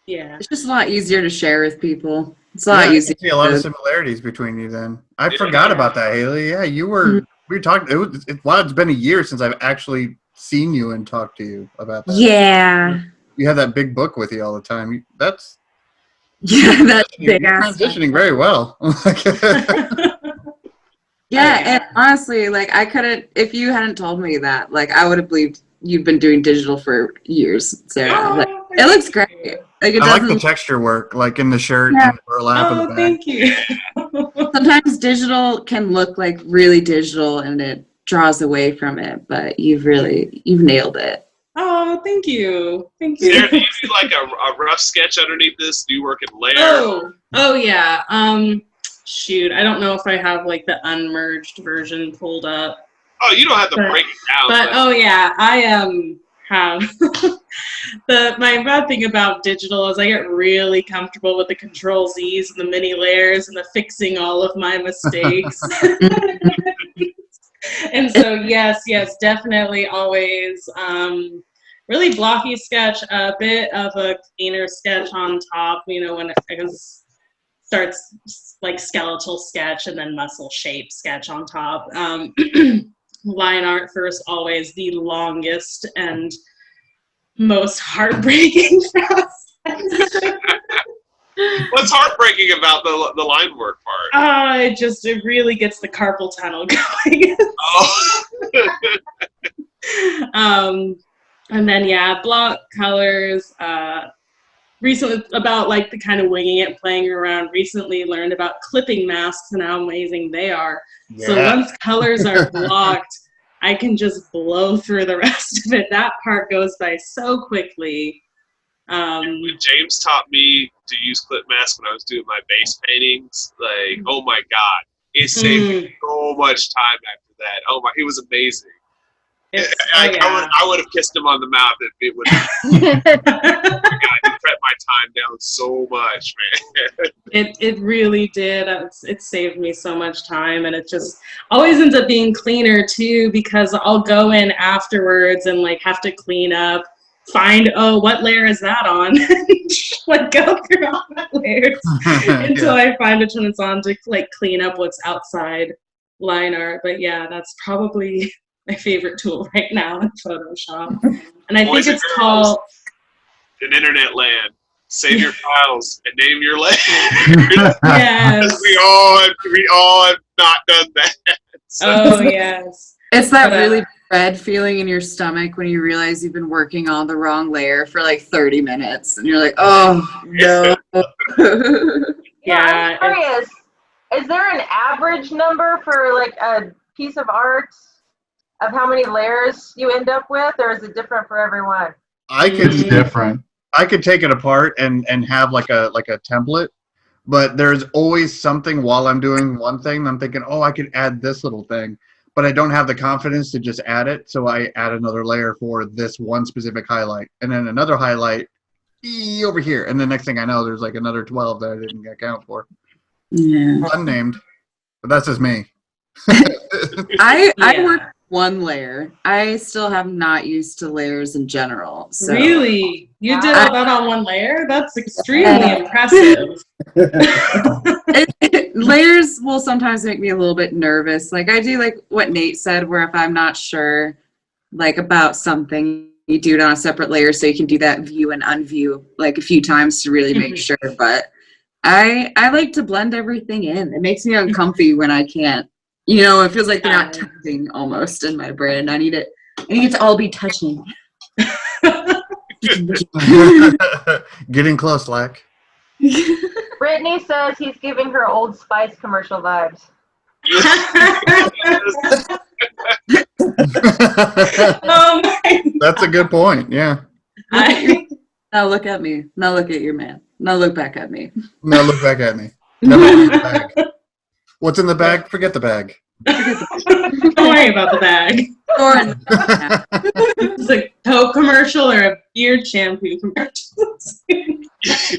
Yeah. It's just a lot easier to share with people. It's a Yeah, lot I easier. see a lot of similarities between you then. I forgot about that, Haley. Yeah, you were, we were talking, it's been a year since I've actually seen you and talked to you about that. Yeah. You have that big book with you all the time. That's big you're ass. transitioning very well. Yeah, and honestly, like I couldn't, if you hadn't told me that, like I would have believed you'd been doing digital for years, Sarah. Like, it looks great. Like it I like the doesn't. texture work, like in the shirt Yeah. and the burlap of the Oh, bag. thank you. Sometimes digital can look like really digital and it draws away from it, but you've nailed it. Oh, thank you. Thank Sarah, do you. you do like a rough sketch underneath this? Do you work in layers? Oh yeah. Shoot, I don't know if I have like the unmerged version pulled up. Oh, you don't have to break it down. But oh yeah, I have my bad thing about digital is I get really comfortable with the Control Z's and the mini layers and the fixing all of my mistakes. And so yes, definitely always really blocky sketch, a bit of a cleaner sketch on top, when it starts like skeletal sketch and then muscle shape sketch on top. Line art first, always the longest and most heartbreaking process. What's heartbreaking about the line work part? It really gets the carpal tunnel going. Oh. And then block colors. Recently, about like the kind of winging it, playing around. Recently learned about clipping masks and how amazing they are. Yeah. So once colors are blocked, I can just blow through the rest of it. That part goes by so quickly. When James taught me to use clip mask when I was doing my base paintings, like, oh my God, it saved me so much time after that. Oh my, it was amazing. I would have kissed him on the mouth if it would. I prep my time down so much, man. It really did. It saved me so much time, and it just always ends up being cleaner too, because I'll go in afterwards and like have to clean up, find what layer is that on, like go through all my layers until I find which one it's on to like clean up what's outside line art. But yeah, that's probably my favorite tool right now in Photoshop. And I think it's called in internet land. Save your files and name your layers. Yes. we all have not done that. So. Oh yes. It's that really dread feeling in your stomach when you realize you've been working on the wrong layer for like 30 minutes and you're like, oh no. I'm curious. Is there an average number for like a piece of art of how many layers you end up with, or is it different for everyone? It's different. I could take it apart and have like a template, but there's always something while I'm doing one thing. I'm thinking, oh, I could add this little thing, but I don't have the confidence to just add it. So I add another layer for this one specific highlight, and then another highlight over here. And the next thing I know, there's like another 12 that I didn't account for. Yeah. Unnamed, but that's just me. I work one layer. I still have not used to layers in general. So. Really? You did all that on one layer? That's extremely impressive. Layers will sometimes make me a little bit nervous. Like I do like what Nate said, where if I'm not sure like about something, you do it on a separate layer so you can do that view and unview like a few times to really make sure. But I like to blend everything in. It makes me uncomfy when I can't. It feels like they're not touching almost in my brain. I need it to all be touching. Getting close, Lack. Brittany says he's giving her Old Spice commercial vibes. That's a good point. Yeah. Now look at me. Now look at your man. Now look back at me. Now look back at me. Never look at the bag. What's in the bag? Forget the bag. Don't worry about the bag. It's a Coke commercial or a beard shampoo commercial.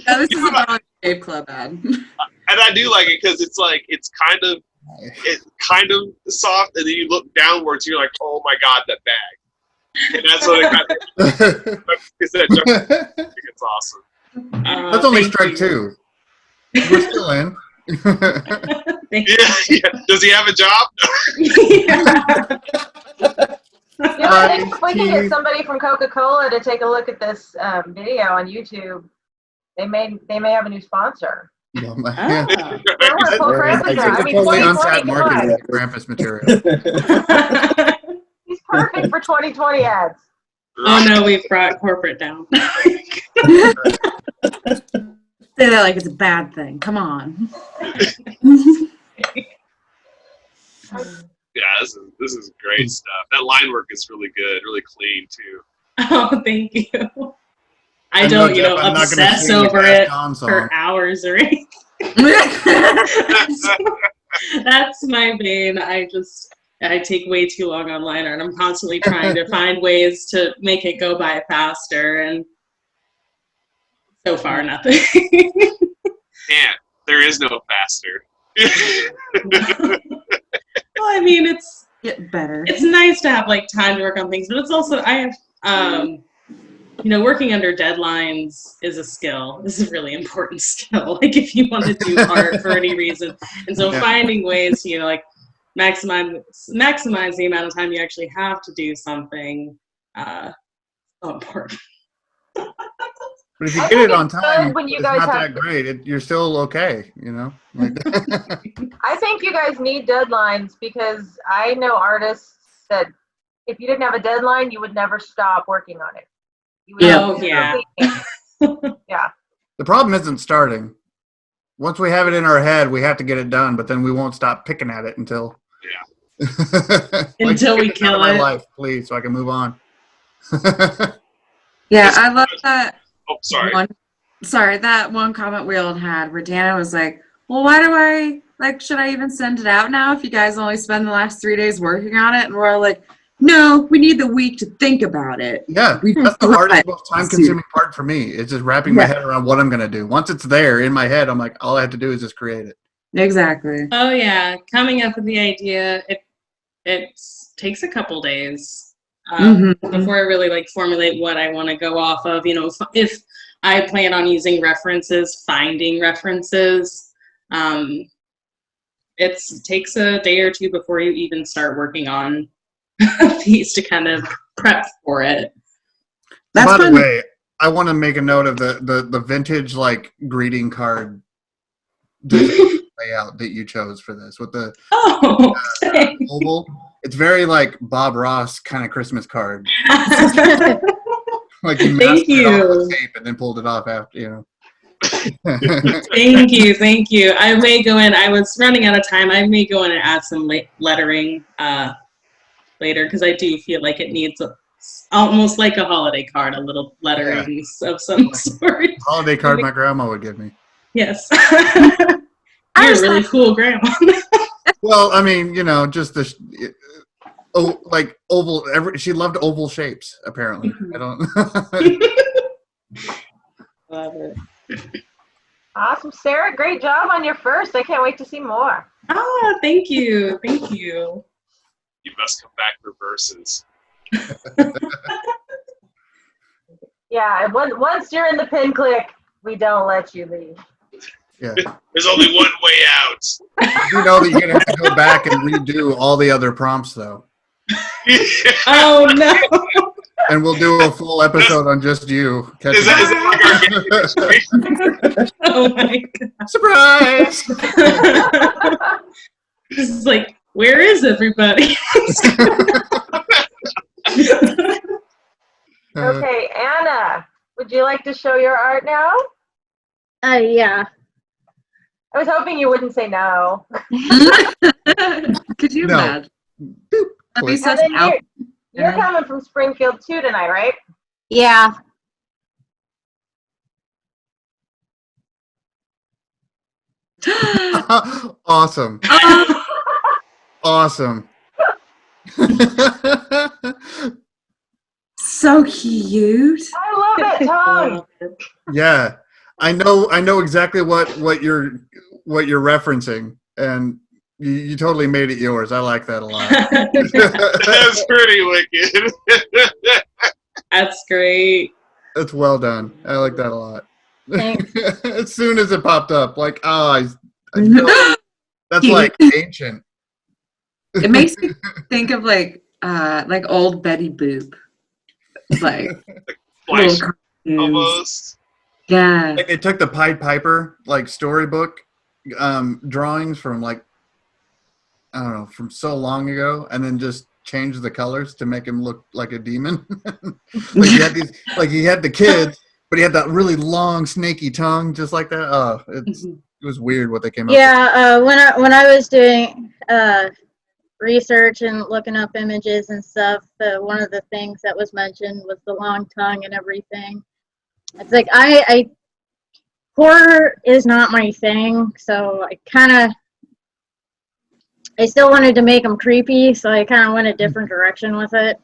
Now, this is a Dave Club ad. And I do like it because it's like it's kind of soft, and then you look downwards, and you're like, oh my God, that bag. And that's what it it's awesome. That's only strike 2. We're still in. Yeah. Does he have a job? I think if we can get somebody from Coca Cola to take a look at this video on YouTube, they may have a new sponsor. Yeah. We're full Krampus now. I mean, totally untapped 2020, marketing Krampus material. He's perfect for 2020 ads. Oh no, we've brought corporate down. Say that like it's a bad thing. Come on. Yeah, this is great stuff. That line work is really good, really clean too. Oh, thank you. I And don't, Jeff, I'm not gonna obsess sing the over Cat it Dawn song. for hours or anything. That's my bane. I take way too long on line art. I'm constantly trying to find ways to make it go by faster, and so far nothing. Yeah, there is no faster. Well, I mean, it's Get better. it's nice to have like time to work on things, but it's also I have working under deadlines is a skill. This is a really important skill. Like if you want to do art for any reason, and so finding ways to like maximize the amount of time you actually have to do something. So important. But if you get it on time, when you it's guys not have- that great. You're still okay, you know? Like, I think you guys need deadlines because I know artists that if you didn't have a deadline, you would never stop working on it. You would Oh, never yeah. Yeah. the problem isn't starting. Once we have it in our head, we have to get it done, but then we won't stop picking at it until... Until we get kill out of my it. life, please, so I can move on. Yeah, I love that. Oh, sorry. That one comment we all had where Dana was like, well, why do I, should I even send it out now if you guys only spend the last 3 days working on it? And we're all like, no, we need the week to think about it. Yeah, that's the hardest, most time-consuming part for me. It's just wrapping my head around what I'm going to do. Once it's there in my head, I'm like, all I have to do is just create it. Exactly. Oh yeah, coming up with the idea, it takes a couple days before I really formulate what I want to go off of. If I plan on using references, finding references, it takes a day or two before you even start working on a piece to kind of prep for it. By the way, I want to make a note of the vintage greeting card layout that you chose for this with the oval. It's very Bob Ross kind of Christmas card. Like you Thank masked it off you. with tape and then pulled it off after, Thank you. I may go in. I was running out of time. I may go in and add some lettering later because I do feel like it needs almost like a holiday card, a little lettering of some sort. Holiday card my grandma would give me. Yes. You're a really cool grandma. Well, I mean, just the oval. She loved oval shapes. Apparently, I don't. Love it. Awesome, Sarah. Great job on your first. I can't wait to see more. Oh, thank you. Thank you. You must come back for verses. Yeah, once you're in the pin click, we don't let you leave. Yeah. There's only one way out. You know that you're gonna have to go back and redo all the other prompts, though. Oh no! And we'll do a full episode on just you. Is that Oh my god! Surprise! This is where is everybody? Okay, Anna, would you like to show your art now? Yeah. I was hoping you wouldn't say no. Could you No. imagine? That'd be And such then an you're coming from Springfield too tonight, right? Yeah. Awesome. Awesome. So cute. I love it, Tom. Yeah. I know exactly what you're referencing, and you totally made it yours. I like that a lot. That's pretty wicked. That's great. That's well done. I like that a lot. Thanks. As soon as it popped up, I know that's ancient. It makes me think of old Betty Boop. Flash little cartoons. almost. Yeah. They took the Pied Piper storybook drawings from I don't know, from so long ago, and then just changed the colors to make him look like a demon. He had the kids, But he had that really long, snaky tongue, just like that. Oh, it was weird what they came up Yeah, when I was doing research and looking up images and stuff, one of the things that was mentioned was the long tongue and everything. It's like I horror is not my thing, so I still wanted to make them creepy, so I kind of went a different direction with it,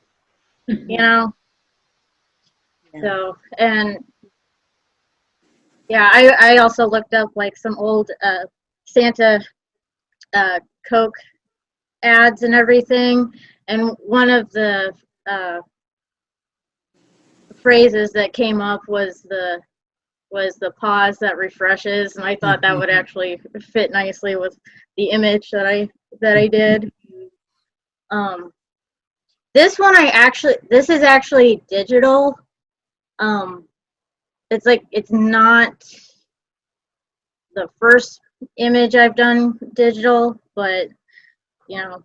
you know. Yeah. So, and yeah, I also looked up like some old Santa Coke ads and everything, and one of the phrases that came up was the pause that refreshes, and I thought that would actually fit nicely with the image that I did. This is actually digital. It's like, it's not the first image I've done digital, but you know,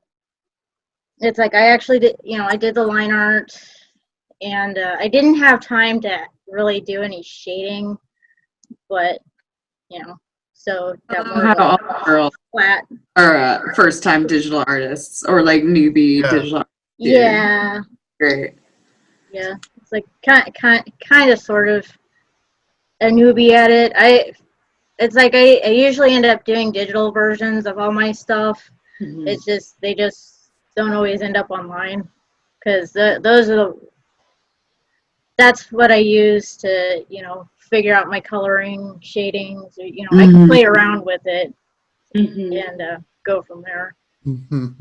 it's like I actually did, you know, I did the line art, and I didn't have time to really do any shading, but you know, so got more How of all a girls flat. are first-time digital artists or like newbie Yeah. digital artists. Yeah, Great. yeah. It's like kind of sort of a newbie at it. It's like I usually end up doing digital versions of all my stuff. It's just they just don't always end up online, because that's what I use to, you know, figure out my coloring, shadings. Or, you know, I can play around with it and go from there. Do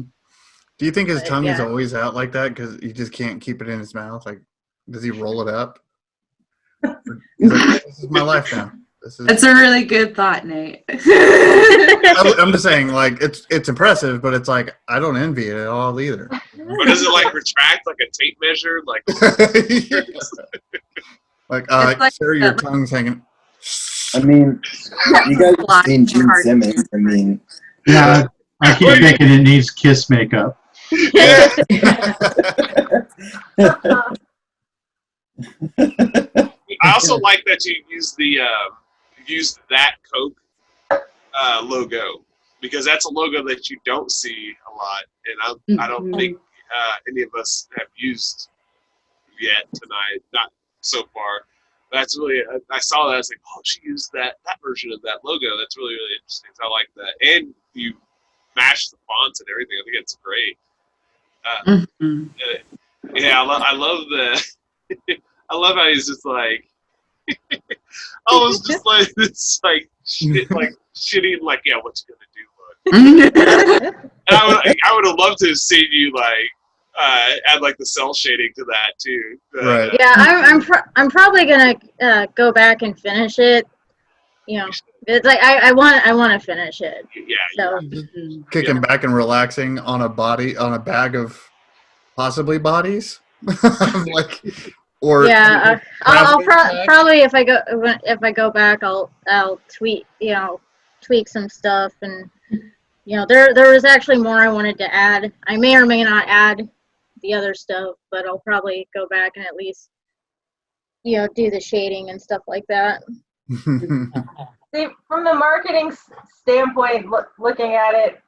you think his But, tongue is yeah. always out like that because he just can't keep it in his mouth? Like, does he roll it up? He's like, this is my life now. That's a really good thought, Nate. I'm just saying, like, it's impressive, but it's like I don't envy it at all either. Or does it like retract like a tape measure? Like, like, sir, your tongue's hanging. I mean, you guys have seen Gene Simmons. I mean, Yeah, I keep thinking it needs kiss makeup. I also like that you used that Coke logo, because that's a logo that you don't see a lot, and I don't think any of us have used yet tonight, not so far. That's really, I saw that, I was like, oh, she used that version of that logo. That's really, really interesting. So I like that. And you match the fonts and everything. I think it's great. Yeah, I love the, I love how he's just like, almost just like this, like shitty, like, yeah, what you gonna do, bud? And I would have loved to have seen you like add like the cell shading to that too. Right. Yeah, I'm probably gonna go back and finish it. You know, it's like I want to finish it. Yeah. So Kicking back and relaxing on a bag of possibly bodies. Like, or yeah, I'll probably if I go back, I'll tweak some stuff, and you know, there was actually more I wanted to add. I may or may not add the other stuff, but I'll probably go back and at least, you know, do the shading and stuff like that. See, from the marketing standpoint, looking at it,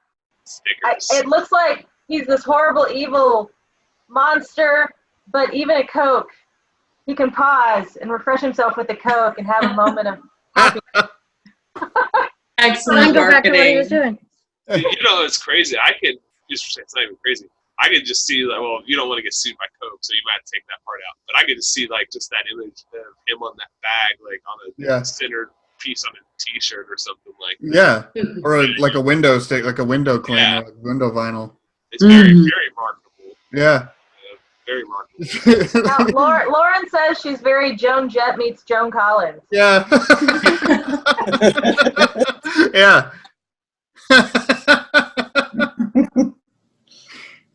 it looks like he's this horrible, evil monster, but even a Coke, he can pause and refresh himself with a Coke and have a moment of happiness. Excellent go back to what he was marketing. doing. You know, it's crazy. It's not even crazy. I could just see, like, well, you don't want to get sued by Coke, so you might have to take that part out. But I could just see, like, just that image of him on that bag, like, on a centered piece on a T-shirt or something like that. Yeah, or like a window stick, like a window cleaner, Yeah. like window vinyl. It's very, very marketable. Yeah. Very marketable. Now, Lauren says she's very Joan Jett meets Joan Collins. Yeah. Yeah.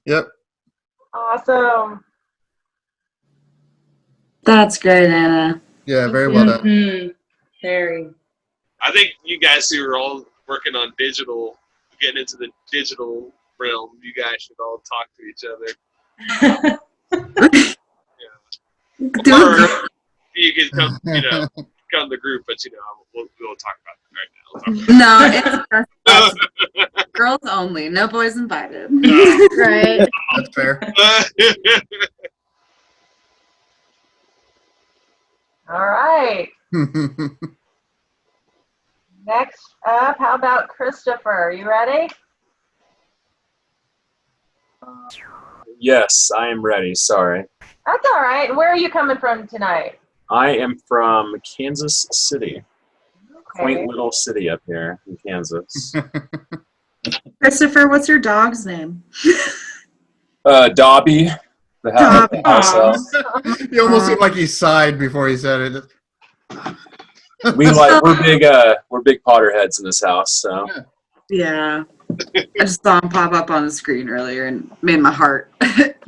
Yep. Awesome. That's great, Anna. Yeah, very well done. Very. I think you guys who are all working on digital, getting into the digital realm, you guys should all talk to each other. you can come, come to the group, but we'll talk about it right now. No, it's just us. Girls only. No boys invited. Right. That's fair. All right. Next up, how about Christopher? Are you ready? Yes, I am ready. Sorry. That's all right. Where are you coming from tonight? I am from Kansas City. Okay. Quaint little city up here in Kansas. Christopher, what's your dog's name? Dobby. The Dobby. house elf. He almost seemed like he sighed before he said it. We're big Potterheads in this house, so. Yeah. I just saw him pop up on the screen earlier and made my heart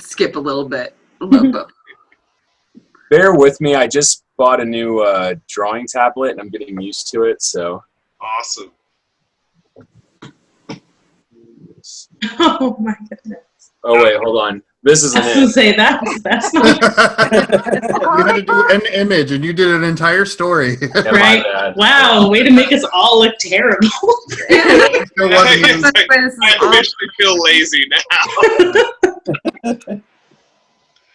skip a little bit. Bear with me. I just bought a new drawing tablet, and I'm getting used to it, so. Awesome. Oh my goodness. Oh, wait, hold on. This isn't I was gonna it. say that's not We had to do an image, and you did an entire story. Yeah, my right. bad. Wow, way to make us all look terrible. It still wasn't even- I officially feel lazy now.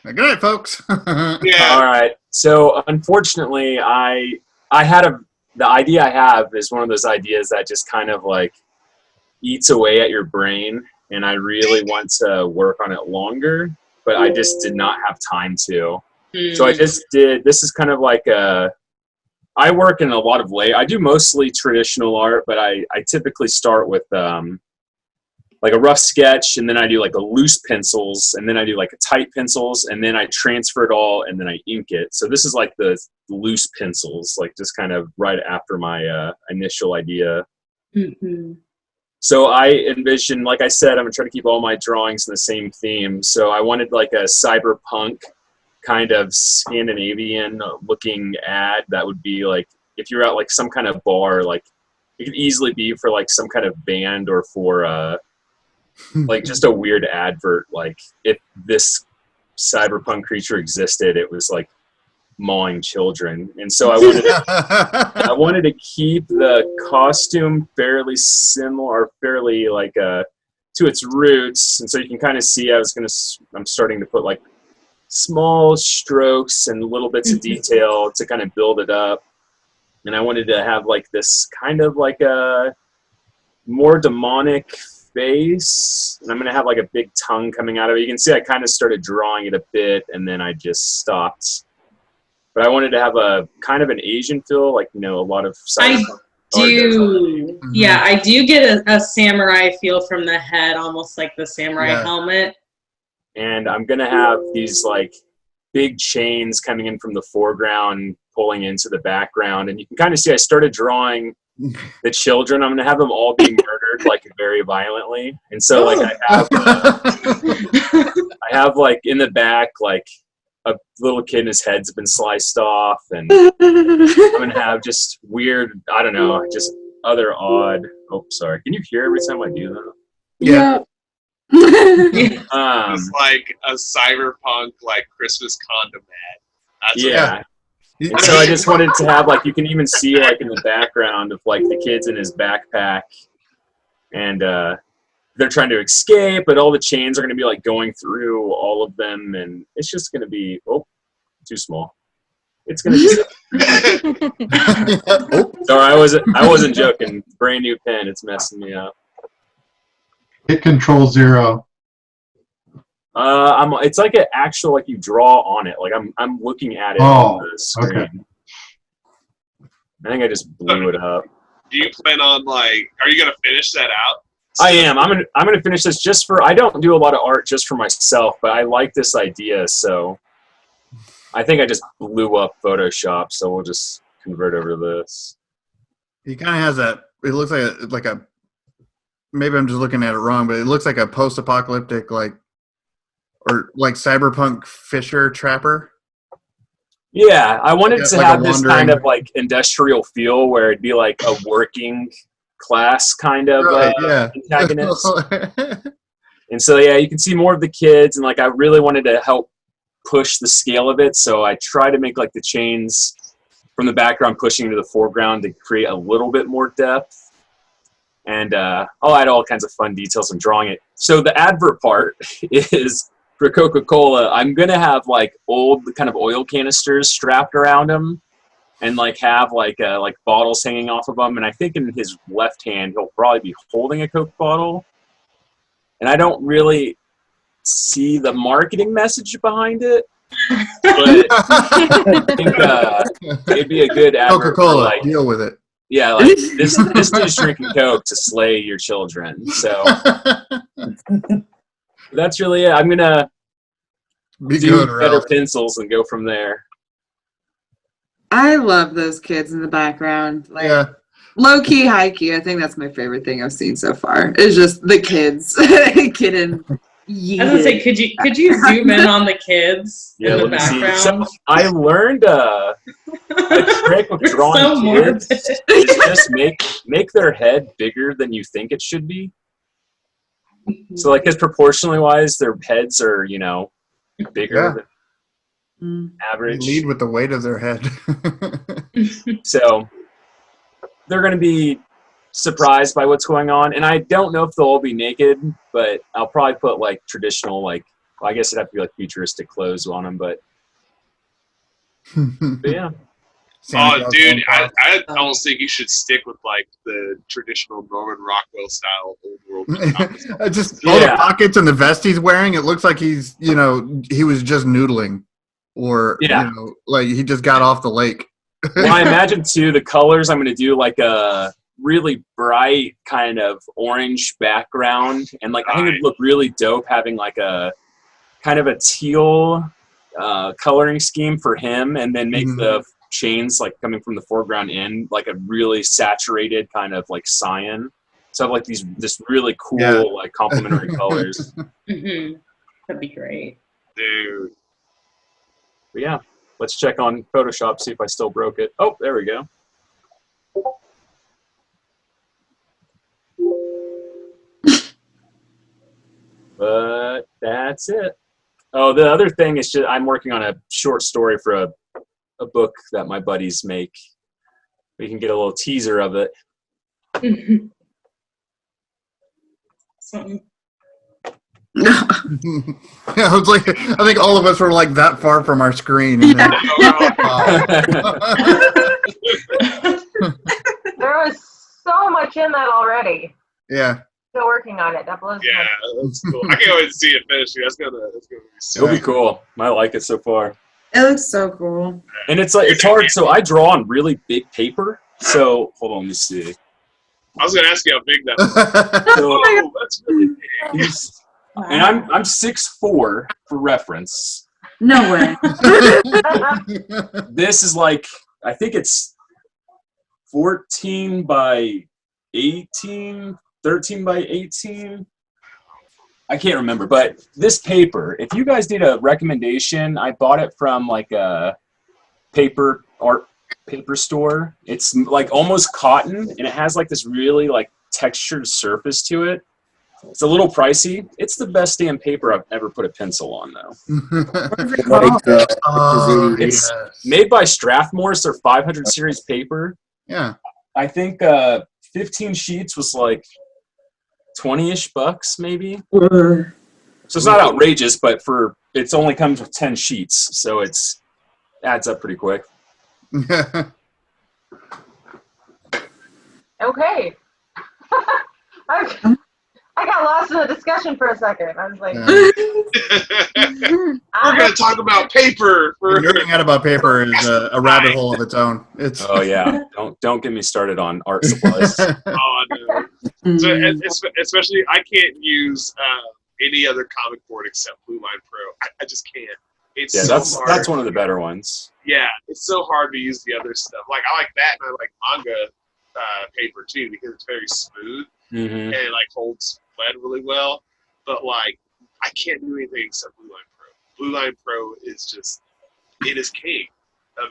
Good night, folks. Yeah. All right. So unfortunately, the idea I have is one of those ideas that just kind of like eats away at your brain, and I really want to work on it longer, but I just did not have time to. So I just did. This is kind of like I work in a lot of I do mostly traditional art, but I typically start with like a rough sketch, and then I do like a loose pencils, and then I do like a tight pencils, and then I transfer it all, and then I ink it. So this is like the loose pencils, like just kind of right after my initial idea. Mm-hmm. So I envisioned, like I said, I'm gonna try to keep all my drawings in the same theme. So I wanted like a cyberpunk kind of Scandinavian looking ad that would be like, if you're at like some kind of bar, like it could easily be for like some kind of band or for like just a weird advert. Like if this cyberpunk creature existed, it was like mawing children. And so I wanted to keep the costume fairly similar, fairly like to its roots. And so you can kind of see I'm starting to put like small strokes and little bits of detail to kind of build it up. And I wanted to have like this kind of like a more demonic face, and I'm going to have like a big tongue coming out of it. You can see I kind of started drawing it a bit, and then I just stopped. But I wanted to have a kind of an Asian feel, like, a lot of Yeah, I do get a samurai feel from the head, almost like the samurai helmet. And I'm going to have these like big chains coming in from the foreground, pulling into the background. And you can kind of see I started drawing the children. I'm going to have them all be murdered like very violently. And so like I have like in the back, like a little kid and his head's been sliced off. And I'm going to have just weird, I don't know, just other odd. Oh, sorry. Can you hear every time I do that? Yeah. It's like a cyberpunk like Christmas condom ad. That's And so I just wanted to have like, you can even see like in the background of like the kids in his backpack, and they're trying to escape, but all the chains are going to be like going through all of them, and it's just going to be too small. It's going to be. Sorry, I wasn't joking. Brand new pen, it's messing me up. Hit Control 0. It's like an actual, like you draw on it. Like I'm looking at it on the screen. Okay. I think I just blew it up. Do you plan on are you gonna finish that out? I am. I'm gonna finish this just for. I don't do a lot of art just for myself, but I like this idea, so I think I just blew up Photoshop. So we'll just convert over to this. He kind of has that. It looks like a. Maybe I'm just looking at it wrong, but it looks like a post-apocalyptic or like cyberpunk fisher trapper. Yeah, I wanted to like have this kind of like industrial feel where it'd be like a working class kind of antagonist. And so you can see more of the kids, and like I really wanted to help push the scale of it. So I try to make like the chains from the background pushing into the foreground to create a little bit more depth. And I'll add all kinds of fun details in drawing it. So the advert part is for Coca Cola. I'm gonna have like old kind of oil canisters strapped around them, and like have like bottles hanging off of them. And I think in his left hand he'll probably be holding a Coke bottle. And I don't really see the marketing message behind it, but I think it'd be a good advert. Coca-Cola, like, deal with it. Yeah, like this dude's drinking Coke to slay your children. So that's really it. I'm gonna do better pencils and go from there. I love those kids in the background. Like, yeah. Low key, high key. I think that's my favorite thing I've seen so far. It's just the kids kidding. I was gonna say, could you zoom in on the kids in the background? So I learned a trick with drawing kids is just make their head bigger than you think it should be. So like, because proportionally wise, their heads are bigger than average. They lead with the weight of their head. So they're going to be surprised by what's going on, and I don't know if they'll all be naked, but I'll probably put like traditional, like, well, I guess it'd have to be like futuristic clothes on them, but yeah. Oh, dude, I almost think you should stick with like the traditional Norman Rockwell style old world. Just all the pockets and the vest he's wearing. It looks like he's, he was just noodling, or like he just got off the lake. Well, I imagine too the colors. I'm going to do like a really bright kind of orange background, and like I think it'd look really dope having like a kind of a teal coloring scheme for him, and then make the chains like coming from the foreground in like a really saturated kind of like cyan. So I have like this really cool like complementary colors. That'd be great, dude. But yeah. Let's check on Photoshop, see if I still broke it. Oh, there we go. But that's it. Oh, the other thing is just I'm working on a short story for a book that my buddies make. We can get a little teaser of it. I was like, I think all of us were like that far from our screen. And then, there was so much in that already. Yeah. Still working on it. That blows me. Yeah, that's cool. I can't wait to see it finish. That's gonna be so It'll be cool. I like it so far. It looks so cool. And it's like it's hard. So I draw on really big paper. So hold on, let me see. I was gonna ask you how big that was. So, that's really big. wow. And I'm 6'4" for reference. No way. This is like, I think it's 14 by 18, 13 by 18. I can't remember, but this paper, if you guys need a recommendation, I bought it from like a art paper store. It's like almost cotton, and it has like this really like textured surface to it. It's a little pricey. It's the best damn paper I've ever put a pencil on, though. It's made by Strathmore. It's their 500 series paper. Yeah. I think 15 sheets was like 20-ish bucks, maybe. So it's not outrageous, but it's only comes with 10 sheets, so it's adds up pretty quick. Okay. I got lost in the discussion for a second. I was like, we're going to talk about paper. Nerding out about paper is a rabbit hole of its own. Oh yeah, don't get me started on art supplies. Oh no. So, especially, I can't use any other comic board except Blue Line Pro. I just can't. It's so hard. That's one of the better ones. Yeah, it's so hard to use the other stuff. Like I like that, and I like manga paper too because it's very smooth and it like holds lead really well. But like, I can't do anything except Blue Line Pro. Blue Line Pro is just, it is king of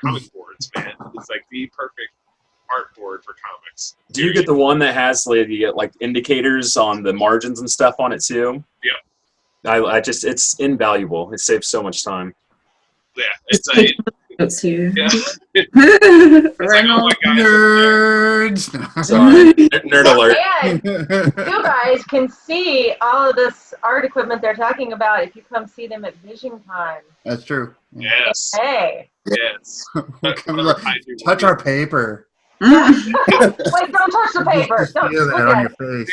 comic boards, man. It's like the perfect art board for comics. Do you get the one that has like indicators on the margins and stuff on it too? Yeah. It's invaluable. It saves so much time. Yeah, it's like, Let's see. yeah. It's like, oh my god. Nerds. Sorry, nerd alert. And you guys can see all of this art equipment they're talking about if you come see them at Visioncon. That's true. Yes. Hey. Yes. Touch our paper. Wait, don't touch the paper. Don't Feel look that on at your face.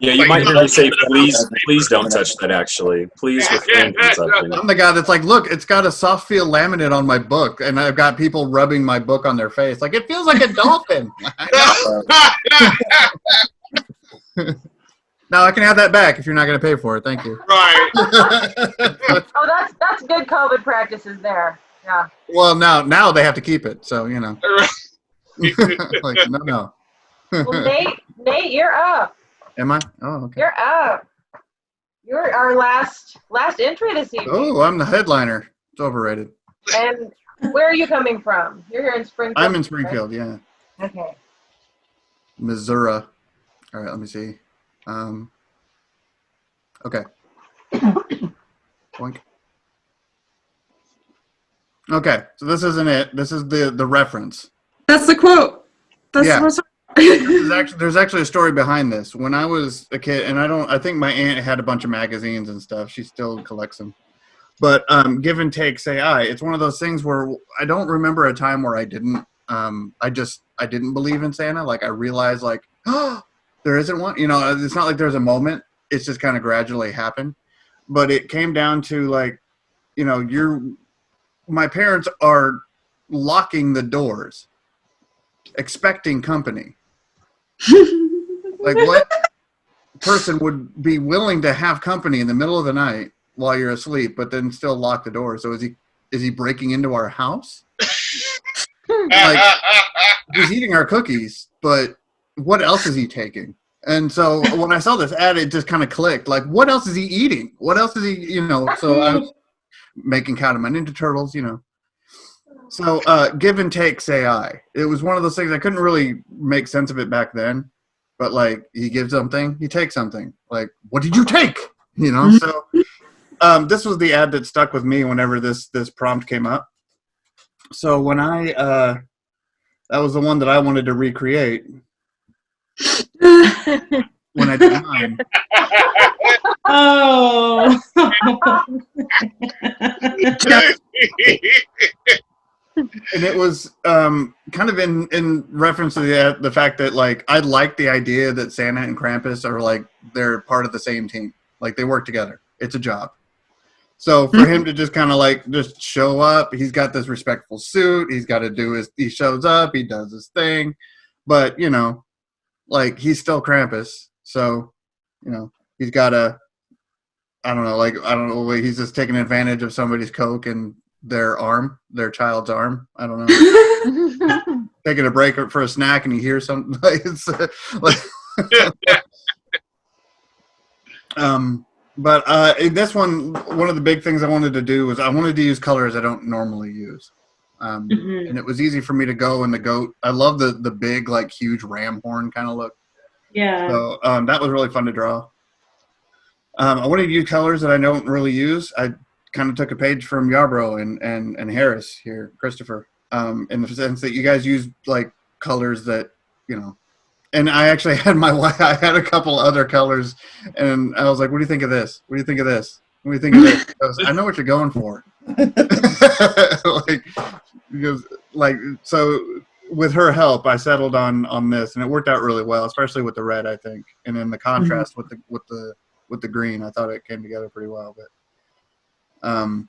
Yeah, you might hear me say, please don't touch that, actually. Please refrain from touching it. I'm the guy that's like, look, it's got a soft feel laminate on my book, and I've got people rubbing my book on their face. Like, it feels like a dolphin. No, I can have that back if you're not going to pay for it. Thank you. Right. Oh, that's good COVID practices there. Yeah. Well, now they have to keep it, so, you know. Like, no. Well, Nate, you're up. Am I? Oh, okay. You're up. You're our last entry this evening. Oh, I'm the headliner. It's overrated. And where are you coming from? You're here in Springfield. I'm in Springfield, yeah. Right? Okay. Missouri. All right, let me see. Okay. Boink. Okay, so this isn't it. This is the reference. That's the quote. That's Yeah. what's There's actually a story behind this. When I was a kid, and I think my aunt had a bunch of magazines and stuff. She still collects them. But give and take, say I. It's one of those things where I don't remember a time where I didn't. I didn't believe in Santa. Like, I realized, like, oh, there isn't one. You know, it's not like there's a moment. It's just kind of gradually happened. But it came down to, like, you know, my parents are locking the doors, expecting company. Like, what person would be willing to have company in the middle of the night while you're asleep, but then still lock the door? So is he breaking into our house? Like, he's eating our cookies, but what else is he taking? And so when I saw this ad, it just kind of clicked. Like, what else is he eating? What else is he, you know? So I was making Count of My Ninja Turtles, you know. So give and take, say I. It was one of those things I couldn't really make sense of it back then. But, like, he gives something, he takes something. Like, what did you take? You know. So this was the ad that stuck with me whenever this prompt came up. So when that was the one that I wanted to recreate when I did mine. Oh. And it was kind of in reference to the fact that, like, I like the idea that Santa and Krampus are, like, they're part of the same team. Like, they work together. It's a job. So for him to just kind of, like, just show up, he's got this respectful suit. He's got to do he shows up, he does his thing. But, you know, like, he's still Krampus. So, you know, he's got to, I don't know, he's just taking advantage of somebody's Coke and their child's arm. I don't know. Taking a break for a snack and you hear something. But in this one of the big things I wanted to do was I wanted to use colors I don't normally use. And it was easy for me to go in the goat. I love the big, like, huge ram horn kind of look. Yeah. So that was really fun to draw. I wanted to use colors that I don't really use. I kind of took a page from Yarbrough and Harris here, Christopher, in the sense that you guys use, like, colors that, you know. And I actually had I had a couple other colors, and I was like, what do you think of this? What do you think of this? What do you think of this? Goes, I know what you're going for. So with her help, I settled on this, and it worked out really well, especially with the red, I think, and then the contrast with the green. I thought it came together pretty well. But and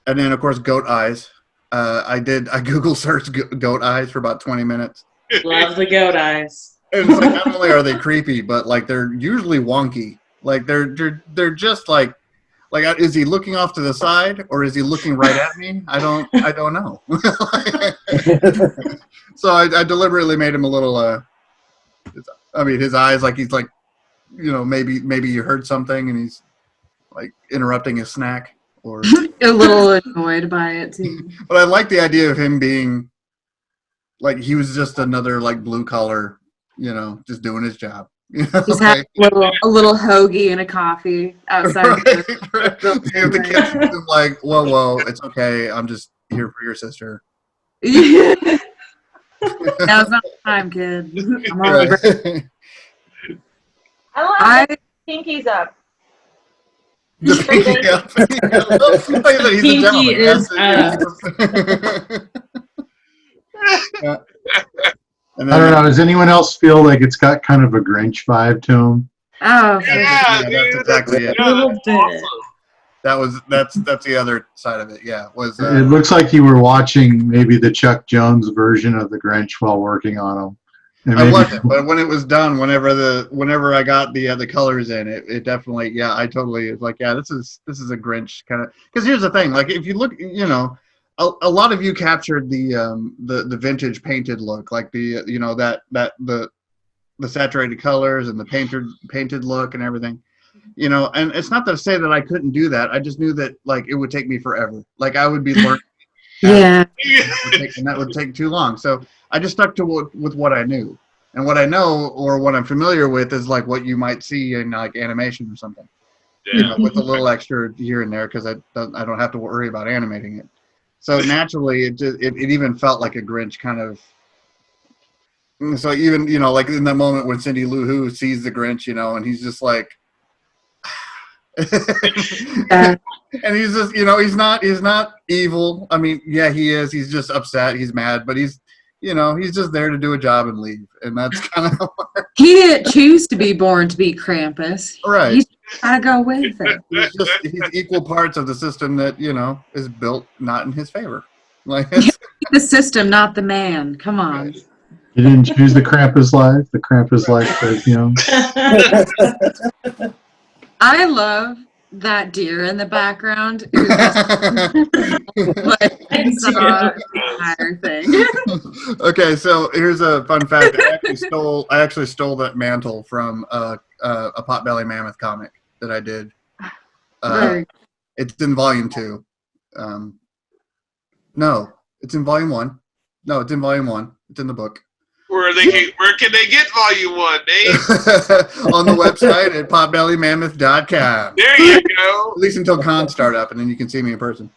then, of course, goat eyes. I Google searched goat eyes for about 20 minutes. Love the goat eyes. And it's like, not only are they creepy, but, like, they're usually wonky. Like, they're just like, is he looking off to the side or is he looking right at me? I don't know. So I deliberately made him a little. His eyes, like, he's like, you know, maybe you heard something and he's, like, interrupting his snack or a little annoyed by it too. But I like the idea of him being, like, he was just another, like, blue collar. You know, just doing his job. He's having a little hoagie and a coffee outside. Right. If the kid's just like, whoa, it's okay. I'm just here for your sister. Now's not the time, kid. I'm on Right. the break. I love pinkies up. The pinky up. He's a Pinky gentleman. is Yeah. And I then, don't know. Does anyone else feel like it's got kind of a Grinch vibe to him? Oh, Yeah, that's dude, exactly it. a little that's bit. awesome. That's the other side of it. Yeah, was It looks like you were watching maybe the Chuck Jones version of the Grinch while working on him. And I maybe- wasn't, but when it was done, whenever I got the colors in, it definitely, yeah, I totally was like, yeah, this is a Grinch kind of. Because here's the thing, like if you look, you know, a lot of you captured the vintage painted look, like the you know that the saturated colors and the painted look and everything, you know. And it's not to say that I couldn't do that. I just knew that like it would take me forever. Like I would be learning. yeah. And that would take too long. So I just stuck to with what I knew, and what I know or what I'm familiar with is like what you might see in like animation or something, you know, with a little extra here and there because I don't have to worry about animating it. So naturally, it even felt like a Grinch kind of. So even, you know, like in that moment when Cindy Lou Who sees the Grinch, you know, and he's just like. And he's just, you know, he's not evil. I mean, yeah, he is. He's just upset. He's mad, but he's, you know, he's just there to do a job and leave. And that's kind of He didn't choose to be born to be Krampus. right. He's gotta go with it. He's equal parts of the system that, you know, is built not in his favor. Like The system, not the man. Come on. You didn't choose the Krampus life. The Krampus life says, you know. I love that deer in the background. It was just like the entire thing. Okay, so here's a fun fact. I actually stole that mantle from a Potbelly Mammoth comic that I did. Right. It's in volume 2. No, it's in volume 1. No, it's in volume 1. It's in the book. Where can they get volume 1, Dave? On the website at potbellymammoth.com. There you go. At least until cons start up, and then you can see me in person.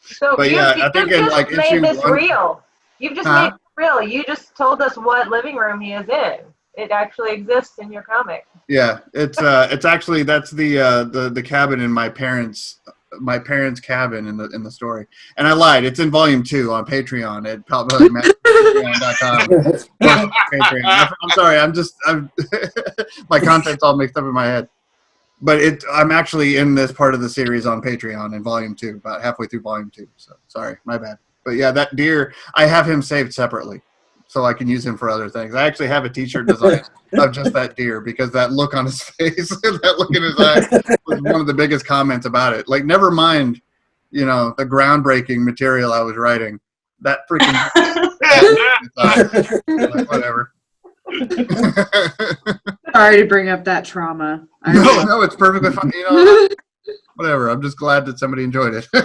So But you, yeah, you I think in just like made issue this 1. real. You've just made it real. You just told us what living room he is in. It actually exists in your comic. Yeah, it's actually that's the cabin in my parents' cabin in the story. And I lied. It's in volume 2 on Patreon at potbellymammoth.com. Patreon. I'm sorry. I'm my content's all mixed up in my head. But I'm actually in this part of the series on Patreon in volume 2, about halfway through volume 2. So sorry, my bad. But yeah, that deer, I have him saved separately, so I can use him for other things. I actually have a T-shirt design of just that deer because that look on his face, that look in his eye, was one of the biggest comments about it. Like, never mind, you know, the groundbreaking material I was writing. That freaking like, whatever. Sorry to bring up that trauma. No, it's perfectly fine. You know, whatever. I'm just glad that somebody enjoyed it. I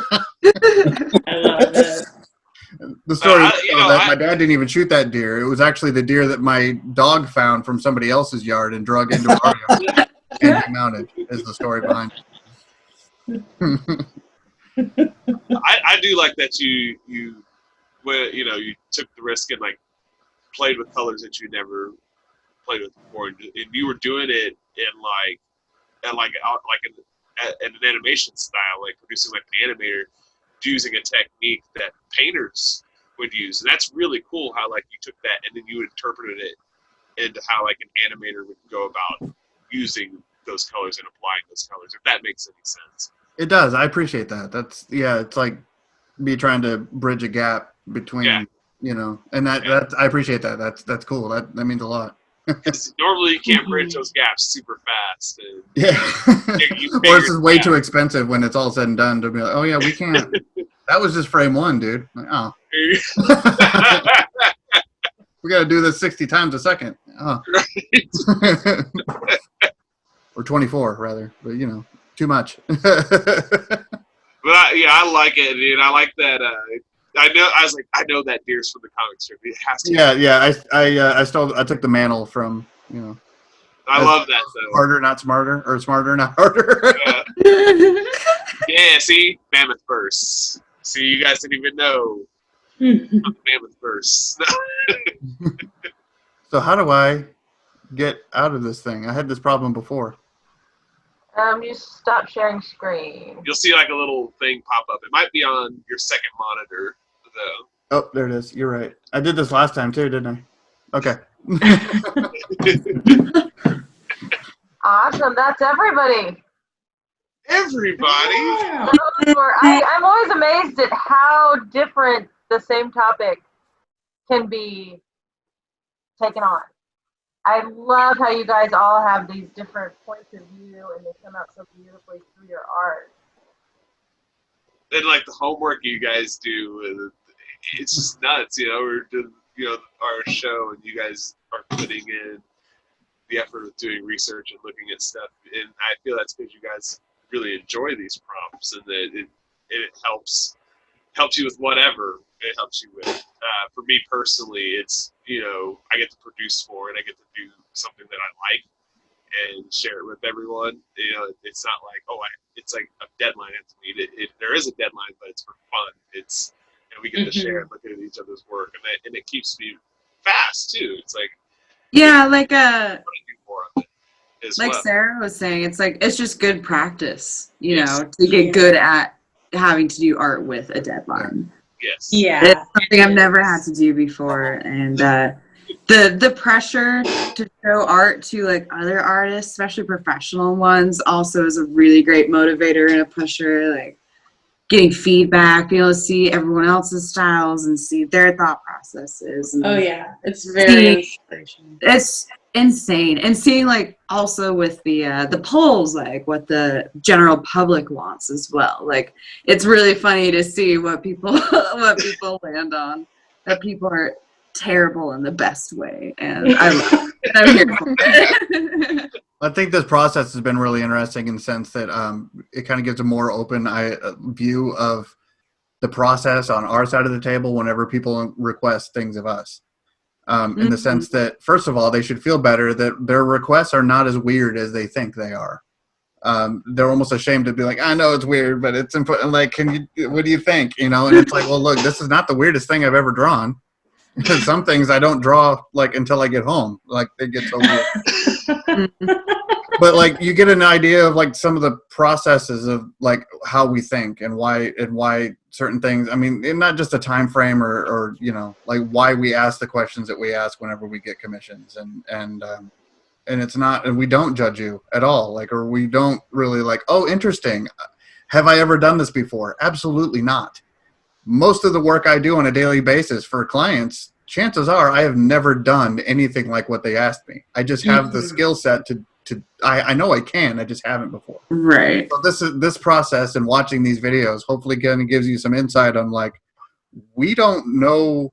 love it. The story that my dad didn't even shoot that deer. It was actually the deer that my dog found from somebody else's yard and drug into our yard and he mounted. Is the story behind it. I do like that you took the risk and like played with colors that you never played with before, and you were doing it in an animation style, like producing like an animator using a technique that painters would use, and that's really cool. How like you took that and then you interpreted it into how like an animator would go about using those colors and applying those colors. If that makes any sense. It does. I appreciate that. It's like me trying to bridge a gap between, you know, and that I appreciate that. That's cool. That means a lot. Because normally you can't bridge those gaps super fast. And Or it's just way too expensive when it's all said and done to be like, oh yeah, we can't. That was just frame 1, dude. Like, oh. We got to do this 60 times a second. Oh. Or 24 rather, but you know, too much. But I like it, dude. I like that. I know that deer's from the comic strip. It has to. Yeah. I took the mantle from, you know. I love that though. Harder, not smarter, or smarter, not harder. Yeah, see? Mammoth verse. See, you guys didn't even know about the Mammoth verse. So how do I get out of this thing? I had this problem before. You stop sharing screen. You'll see like a little thing pop up. It might be on your second monitor, though. Oh, there it is. You're right. I did this last time too, didn't I? Okay. Awesome. That's everybody. Everybody? Wow. I'm always amazed at how different the same topic can be taken on. I love how you guys all have these different points of view and they come out so beautifully through your art. And like the homework you guys do, it's just nuts. You know, we're doing, our show, and you guys are putting in the effort of doing research and looking at stuff. And I feel that's because you guys really enjoy these prompts, and that it helps you with whatever it helps you with. For me personally, it's, I get to produce more, and I get to do something that I like and share it with everyone. It's not like, it's like a deadline has to meet. There is a deadline, but it's for fun. And we get to share and look at each other's work, and it keeps me fast too. It's like, yeah, like I want to do more of it as like well. Sarah was saying, it's just good practice, Yes. to get good at having to do art with a deadline. Yes. Yeah. It's something I've never had to do before, and the pressure to show art to like other artists, especially professional ones, also is a really great motivator and a pusher. Like getting feedback, being able to see everyone else's styles and see their thought processes. And Oh yeah, it's very inspirational. it's insane, and seeing like also with the polls, like what the general public wants as well. Like it's really funny to see what people land on. That people are terrible in the best way, and I love it. I'm here for it. I think this process has been really interesting in the sense that it kind of gives a more open view of the process on our side of the table whenever people request things of us. In the sense that, first of all, they should feel better that their requests are not as weird as they think they are. They're almost ashamed to be like, I know it's weird, but it's important. Like, what do you think? And it's like, well, look, this is not the weirdest thing I've ever drawn. Because some things I don't draw like until I get home. Like they get so weird. But like you get an idea of like some of the processes of like how we think and why certain things. I mean, not just a time frame or like why we ask the questions that we ask whenever we get commissions, and it's not, and we don't judge you at all. Like, or we don't really like, oh, interesting. Have I ever done this before? Absolutely not. Most of the work I do on a daily basis for clients, chances are I have never done anything like what they asked me. I just have the skill set to I know I can, I just haven't before. Right. So this process and watching these videos hopefully kind of gives you some insight on like, we don't know,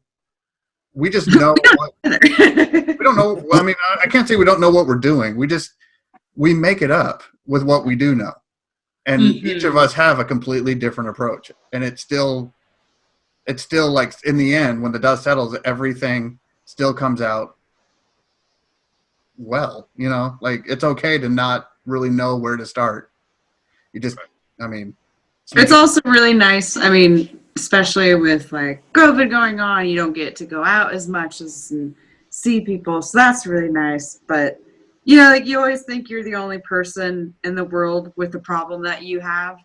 we just know we don't know. I mean, I can't say we don't know what we're doing. We make it up with what we do know. And each of us have a completely different approach. And it's still like in the end, when the dust settles, everything still comes out well, like it's okay to not really know where to start. You just, I mean, it's also really nice. I mean, especially with like COVID going on, you don't get to go out as much as and see people. So that's really nice. But, like you always think you're the only person in the world with the problem that you have.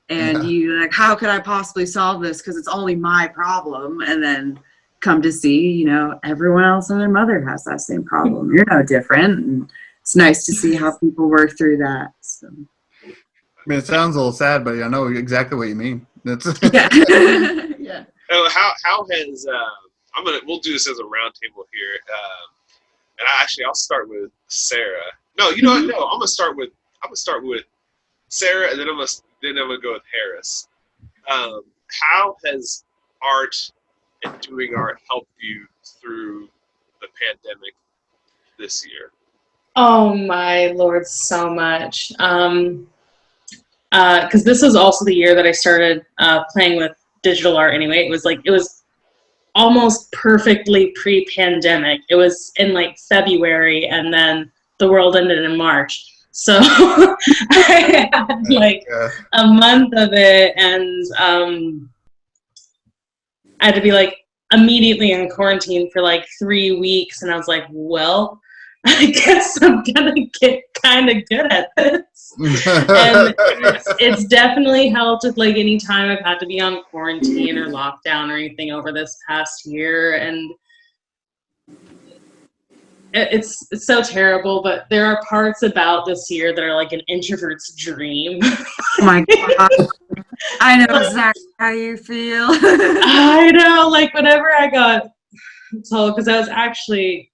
And you like, how could I possibly solve this? Because it's only my problem. And then come to see, everyone else and their mother has that same problem. You're no different. And it's nice to see how people work through that. So. I mean, it sounds a little sad, but I know exactly what you mean. That's yeah. Yeah. How has we'll do this as a round table here, and I'll start with Sarah. No, you know what? No, I'm gonna start with Sarah, and then I'm gonna go with Harris. How has art and doing art helped you through the pandemic this year? Oh my Lord, so much. Because this was also the year that I started playing with digital art anyway. It was almost perfectly pre-pandemic. It was in like February, and then the world ended in March. So I had like a month of it, and I had to be like immediately in quarantine for like 3 weeks, and I was like, well, I guess I'm gonna get kind of good at this. And it's definitely helped with like any time I've had to be on quarantine or lockdown or anything over this past year. And it's so terrible, but there are parts about this year that are like an introvert's dream. Oh my God. I know exactly how you feel. I know, like whenever I got told, because I was actually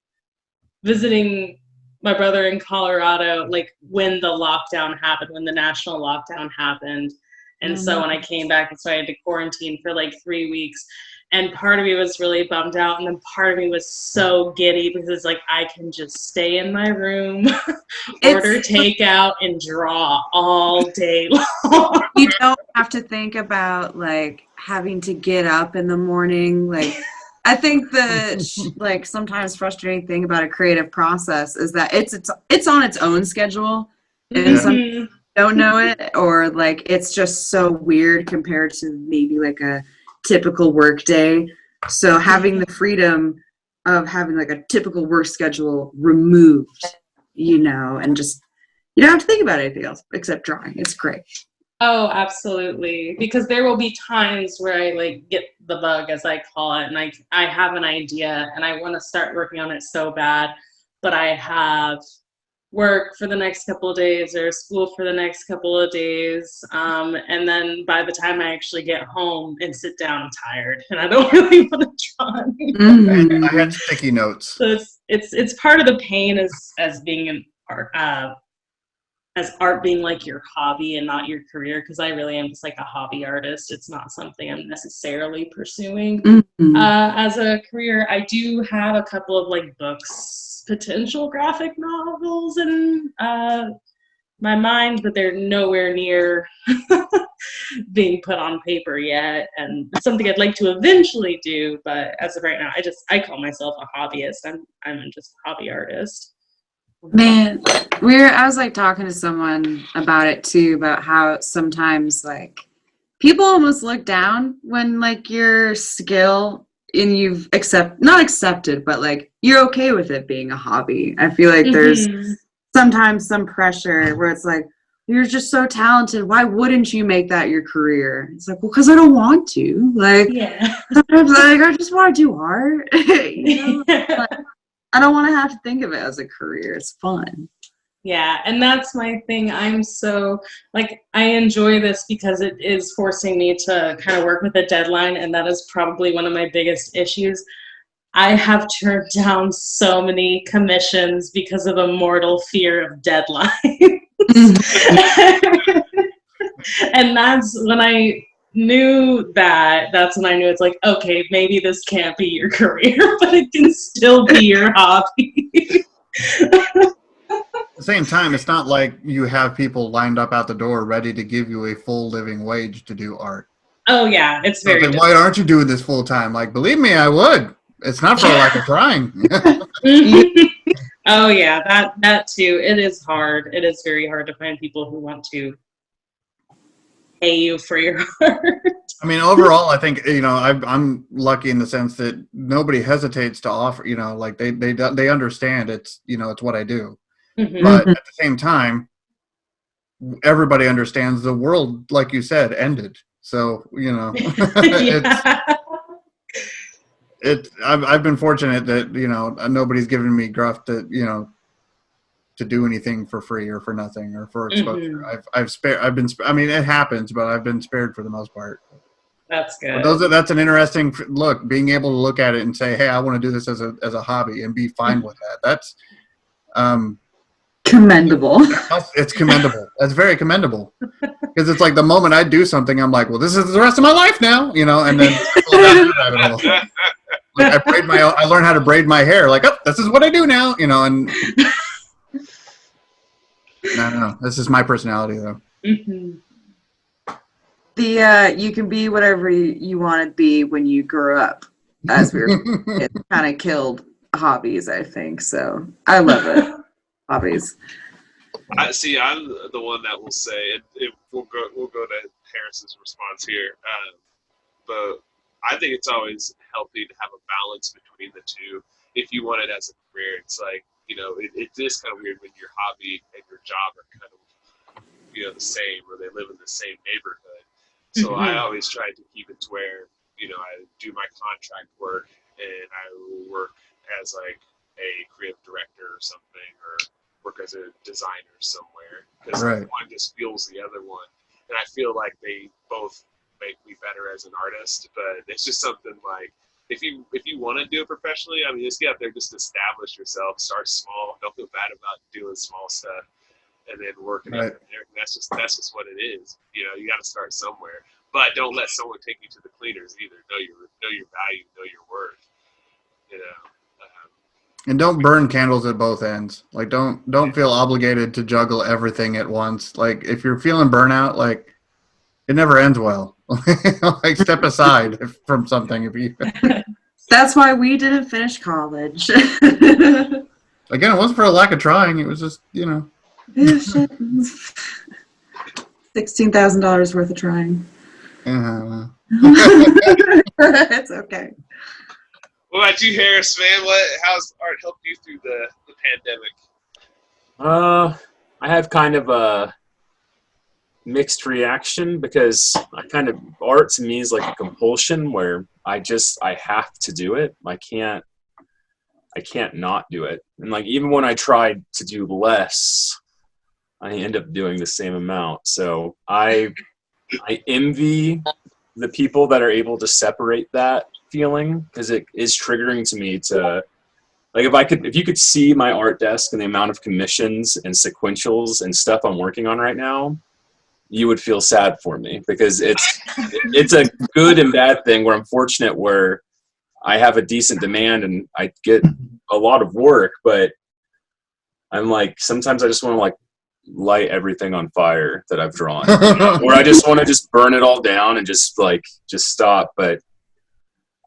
visiting my brother in Colorado, like when the lockdown happened, when the national lockdown happened. And so when I came back, and so I had to quarantine for like 3 weeks. And part of me was really bummed out, and then part of me was so giddy because it's like I can just stay in my room, order takeout, and draw all day long. You don't have to think about like having to get up in the morning. Like, I think the like sometimes frustrating thing about a creative process is that it's on its own schedule, and some people don't know it, or like it's just so weird compared to maybe like a typical work day. So having the freedom of having like a typical work schedule removed, you know, and just you don't have to think about anything else except drawing. It's great. Oh, absolutely. Because there will be times where I like get the bug, as I call it, and I have an idea and I want to start working on it so bad, but I have work for the next couple of days or school for the next couple of days, and then by the time I actually get home and sit down, I'm tired and I don't really want to draw anymore. I had sticky notes. So it's part of the pain as being an art, as art being like your hobby and not your career, because I really am just like a hobby artist. It's not something I'm necessarily pursuing as a career. I do have a couple of like books, potential graphic novels in my mind, but they're nowhere near being put on paper yet, and it's something I'd like to eventually do, but as of right now, I call myself a hobbyist. I'm just a hobby artist. Man, I was like talking to someone about it too, about how sometimes like people almost look down when like your skill and you've not accepted, but like you're okay with it being a hobby. I feel like there's sometimes some pressure where it's like, you're just so talented. Why wouldn't you make that your career? It's like, well, because I don't want to. Like, sometimes like I just want to do art. You know? Like, I don't want to have to think of it as a career. It's fun. Yeah, and that's my thing. I'm so, like, I enjoy this because it is forcing me to kind of work with a deadline, and that is probably one of my biggest issues. I have turned down so many commissions because of a mortal fear of deadlines. And that's when I knew that's when I knew it's like, okay, maybe this can't be your career, but it can still be your hobby. At the same time, it's not like you have people lined up out the door ready to give you a full living wage to do art. Oh yeah, it's very like, why aren't you doing this full time? Like, believe me, I would. It's not for lack of trying. Oh yeah, that too. It is hard. It is very hard to find people who want to pay you for your art. I mean, overall, I think, you know, I'm lucky in the sense that nobody hesitates to offer, you know, like they understand it's, you know, it's what I do. But at the same time, everybody understands the world, like you said, ended. So, you know, I've been fortunate that, you know, nobody's given me gruff to, you know, to do anything for free or for nothing or for exposure. I mean, it happens, but I've been spared for the most part. That's good. That's an interesting look, being able to look at it and say, hey, I want to do this as a hobby and be fine with that. That's commendable. It's commendable. That's very commendable. Because it's like the moment I do something, I'm like, well, this is the rest of my life now, you know, and then like I learned how to braid my hair. Like, oh, this is what I do now, you know, and no, this is my personality though. You can be whatever you want to be when you grow up. As it kind of killed hobbies, I think. So I love it. hobbies. I see. I'm the one that will say we'll go to Harris's response here, but I think it's always healthy to have a balance between the two. If you want it as a career, it's like it is kind of weird when your hobby and your job are kind of the same, or they live in the same neighborhood. So I always try to keep it to where I do my contract work and I will work as like a creative director or something, or work as a designer somewhere, because one just fuels the other one, and I feel like they both make me better as an artist. But it's just something like if you want to do it professionally, I mean, just get out there, just establish yourself, start small, don't feel bad about doing small stuff, and then working it. That's just what it is. You got to start somewhere, but don't let someone take you to the cleaners either. Know your value, know your worth. And don't burn candles at both ends. Like, don't feel obligated to juggle everything at once. Like, if you're feeling burnout, like, it never ends well. Like, step aside from something. If you. That's why we didn't finish college. Again, it wasn't for a lack of trying. It was just, $16,000 worth of trying. It's okay. What about you, Harris, man? How's art helped you through the pandemic? I have kind of a mixed reaction, because art to me is like a compulsion where I have to do it. I can't not do it. And like, even when I tried to do less, I end up doing the same amount. So I envy the people that are able to separate that feeling, because it is triggering to me to, like, if you could see my art desk and the amount of commissions and sequentials and stuff I'm working on right now, you would feel sad for me, because it's a good and bad thing, where I'm fortunate where I have a decent demand and I get a lot of work, but I'm like, sometimes I just want to like light everything on fire that I've drawn, where I just want to just burn it all down and just stop. But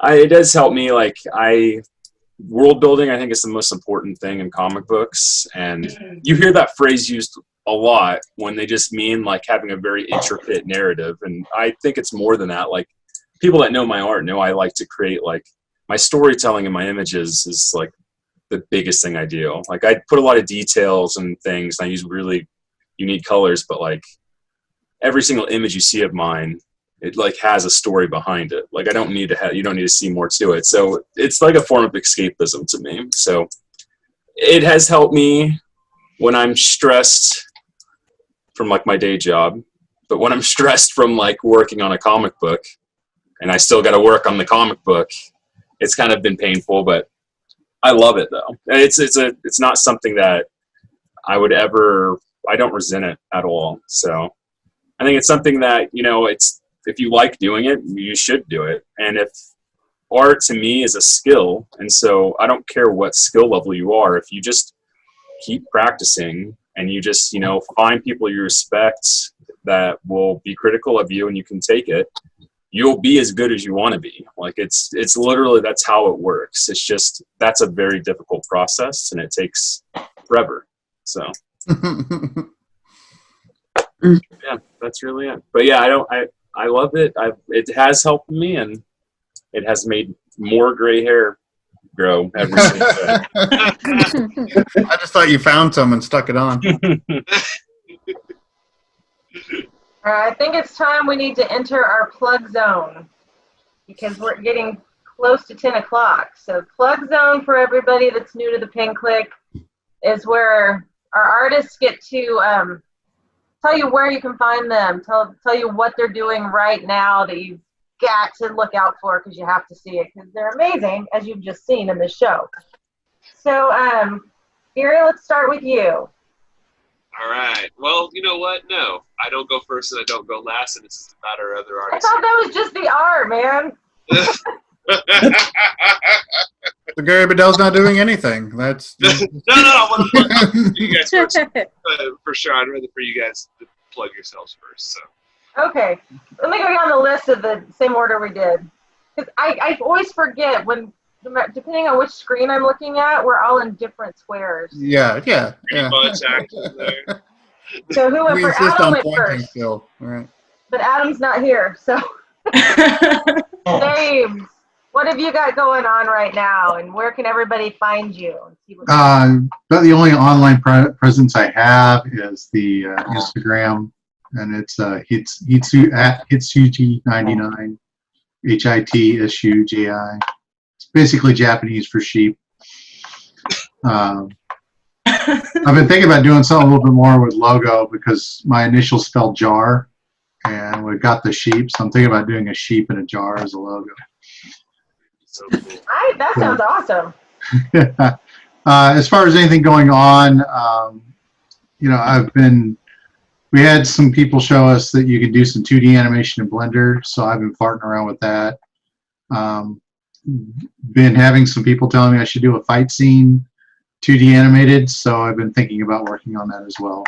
it does help me. Like, world building, I think, is the most important thing in comic books. And you hear that phrase used a lot when they just mean like having a very intricate narrative. And I think it's more than that. Like, people that know my art know I like to create, like, my storytelling and my images is like the biggest thing I do. Like, I put a lot of details and things, and I use really unique colors, but like every single image you see of mine, it like has a story behind it. Like, you don't need to see more to it. So it's like a form of escapism to me. So it has helped me when I'm stressed from like my day job, but when I'm stressed from like working on a comic book and I still got to work on the comic book, it's kind of been painful, but I love it though. It's not something that I don't resent it at all. So I think it's something that, if you like doing it, you should do it. And if art to me is a skill, and so I don't care what skill level you are, if you just keep practicing and you just, find people you respect that will be critical of you and you can take it, you'll be as good as you want to be. Like, it's literally, that's how it works. It's just, that's a very difficult process and it takes forever. So yeah, that's really it. But yeah, I love it. It has helped me, and it has made more gray hair grow every single day. I just thought you found some and stuck it on. All right, I think it's time we need to enter our plug zone, because we're getting close to 10 o'clock. So plug zone, for everybody that's new to the Pin Clique, is where our artists get to tell you where you can find them, tell you what they're doing right now that you've got to look out for, because you have to see it, because they're amazing, as you've just seen in the show. So, Gary, let's start with you. All right. Well, you know what? No, I don't go first and I don't go last, and this is about our other artists. I thought that was just the art, man. So Gary Bedell's not doing anything. That's no. I want to plug you guys first. For sure, I'd rather for you guys to plug yourselves first. So. Okay, let me go down the list of the same order we did, because I always forget when depending on which screen I'm looking at, we're all in different squares. Yeah. Pretty much active there. So who went We first? insist Adam on went pointing first, still. All right. but Adam's not here. So James, what have you got going on right now, and where can everybody find you? And see what But the only online presence I have is the Instagram, and it's Hitsu at Hitsuji99, HITSUJI. It's basically Japanese for sheep. I've been thinking about doing something a little bit more with logo because my initials spelled jar, and we got the sheep, so I'm thinking about doing a sheep in a jar as a logo. So cool. that sounds awesome. As far as anything going on, we had some people show us that you could do some 2D animation in Blender, so I've been farting around with that. Been having some people telling me I should do a fight scene 2D animated, so I've been thinking about working on that as well.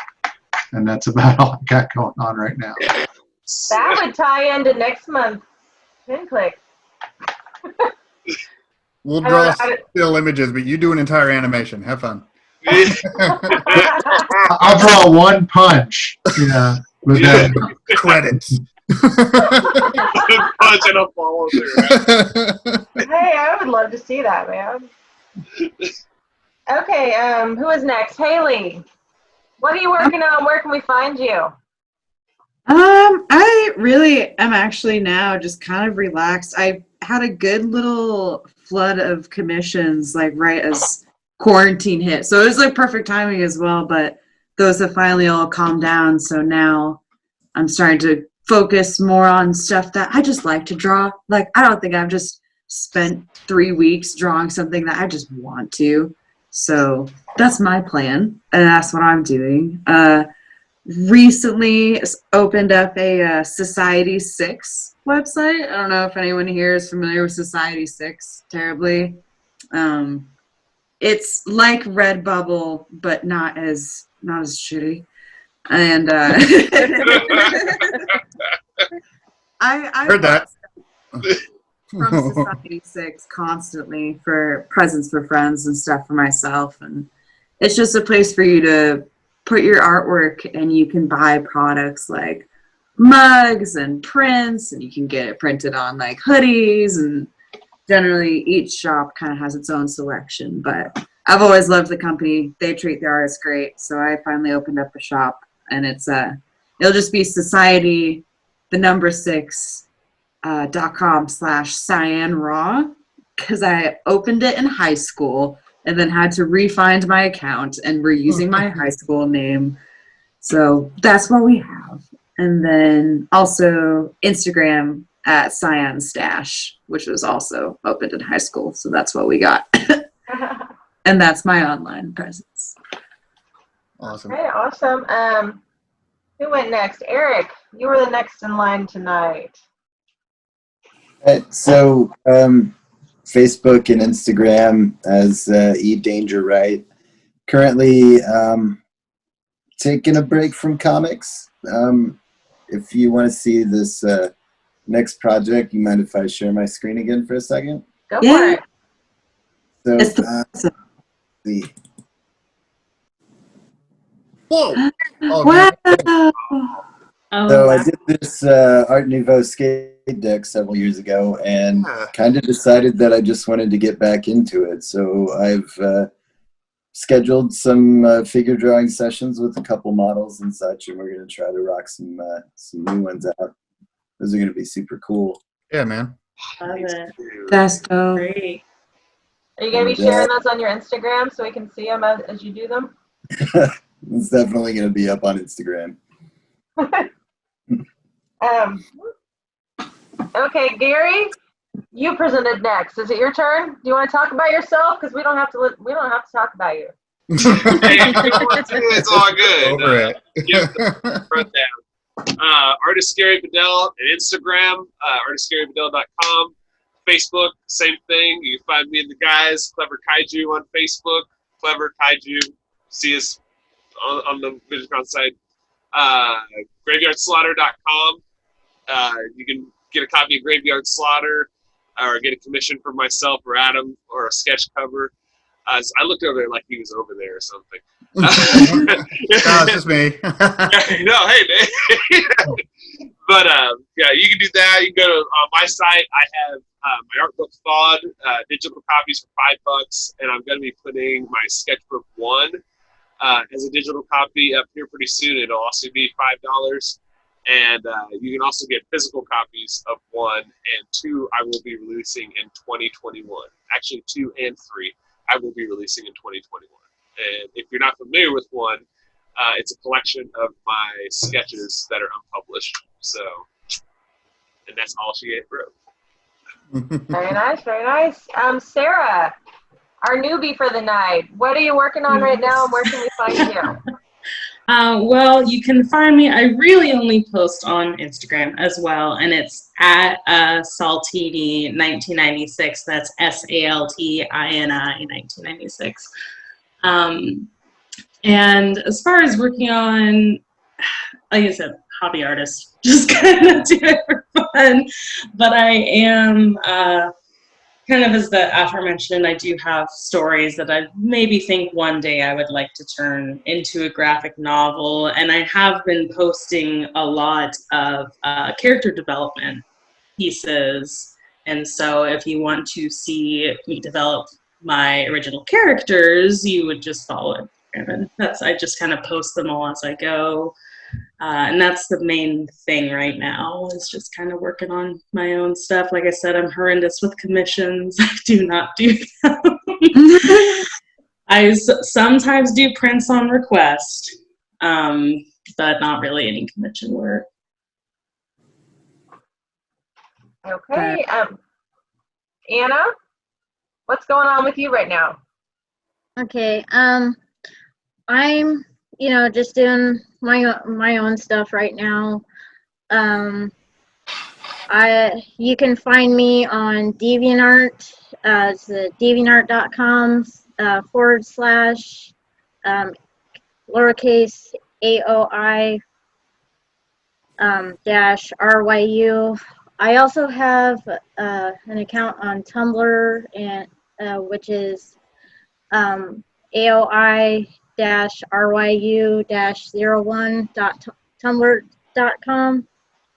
And that's about all I got going on right now. That would tie into next month's Clique. We'll draw still images, but you do an entire animation. Have fun. I'll draw one punch. Yeah. With that. Credits. Punch and a follow through. Hey, I would love to see that, man. Okay, who is next? Haley, what are you working on? Where can we find you? I really am actually now just kind of relaxed. I had a good little flood of commissions like right as quarantine hit. So it was like perfect timing as well, but those have finally all calmed down. So now I'm starting to focus more on stuff that I just like to draw. Like, I don't think I've just spent 3 weeks drawing something that I just want to. So that's my plan, and that's what I'm doing. Recently opened up a Society 6 website. I don't know if anyone here is familiar with Society 6 terribly. It's like Redbubble, but not as shitty. And I Heard that. from Society 6 constantly for presents for friends and stuff for myself, and it's just a place for you to put your artwork, and you can buy products like mugs and prints, and you can get it printed on like hoodies, and generally each shop kind of has its own selection. But I've always loved the company. They treat the artists great, so I finally opened up a shop, and it'll just be society 6.com/cyanraw, because I opened it in high school and then had to re-find my account, and we're using my high school name. So that's what we have. And then also Instagram at Cyan Stash, which was also opened in high school. So that's what we got. And that's my online presence. Awesome. Okay, awesome. Who went next? Eric, you were the next in line tonight. So Facebook and Instagram as Eat Danger Right. Currently taking a break from comics. If you want to see this next project, you mind if I share my screen again for a second? Go for it. So, see. Whoa! Oh, Wow! So I did this Art Nouveau skate deck several years ago, and kind of decided that I just wanted to get back into it. So I've scheduled some figure drawing sessions with a couple models and such, and we're going to try to rock some new ones out. Those are going to be super cool. Yeah, man. Love it. That's dope. Great. Are you going to be sharing those on your Instagram so we can see them as you do them? It's definitely going to be up on Instagram. Okay, Gary, you presented next. Is it your turn? Do you want to talk about yourself? Because we don't have to talk about you. It's all good. Over it. Give the rundown. Artist Gary Bedell on Instagram, artistgarybedell.com. Facebook, same thing. You can find me and the guys, Clever Kaiju on Facebook, Clever Kaiju. See us on the Visioncon site. Graveyardslaughter.com. You can get a copy of Graveyard Slaughter. or get a commission for myself or Adam or a sketch cover. So I looked over there like he was over there or something. No, it's just me. No, hey, man. But yeah, you can do that. You can go to my site. I have my art book FOD, digital copies for $5, and I'm going to be putting my sketchbook 1 as a digital copy up here pretty soon. It'll also be $5. And you can also get physical copies of 1 and 2 I will be releasing in 2021. Actually, 2 and 3 I will be releasing in 2021. And if you're not familiar with 1, it's a collection of my sketches that are unpublished. So, and that's all she wrote. Very nice, very nice. Sarah, our newbie for the night. What are you working on right now, and where can we find you? Well, you can find me. I really only post on Instagram as well, and it's at Saltini 1996. That's SALTINI 1996. And as far as working on, like I said, hobby artist, just kind of do it for fun. But I am kind of, as the aforementioned, I do have stories that I maybe think one day I would like to turn into a graphic novel. And I have been posting a lot of character development pieces. And so if you want to see me develop my original characters, you would just follow it. And I just kind of post them all as I go. And that's the main thing right now, is just kind of working on my own stuff. Like I said, I'm horrendous with commissions. I do not do them. I sometimes do prints on request, but not really any commission work. Okay. Anna, what's going on with you right now? Okay. I'm, just doing my own stuff right now. You can find me on DeviantArt. It's deviantart.com / lowercase AOI -RYU. I also have an account on Tumblr, and which is AOI-RYU-01.tumblr.com.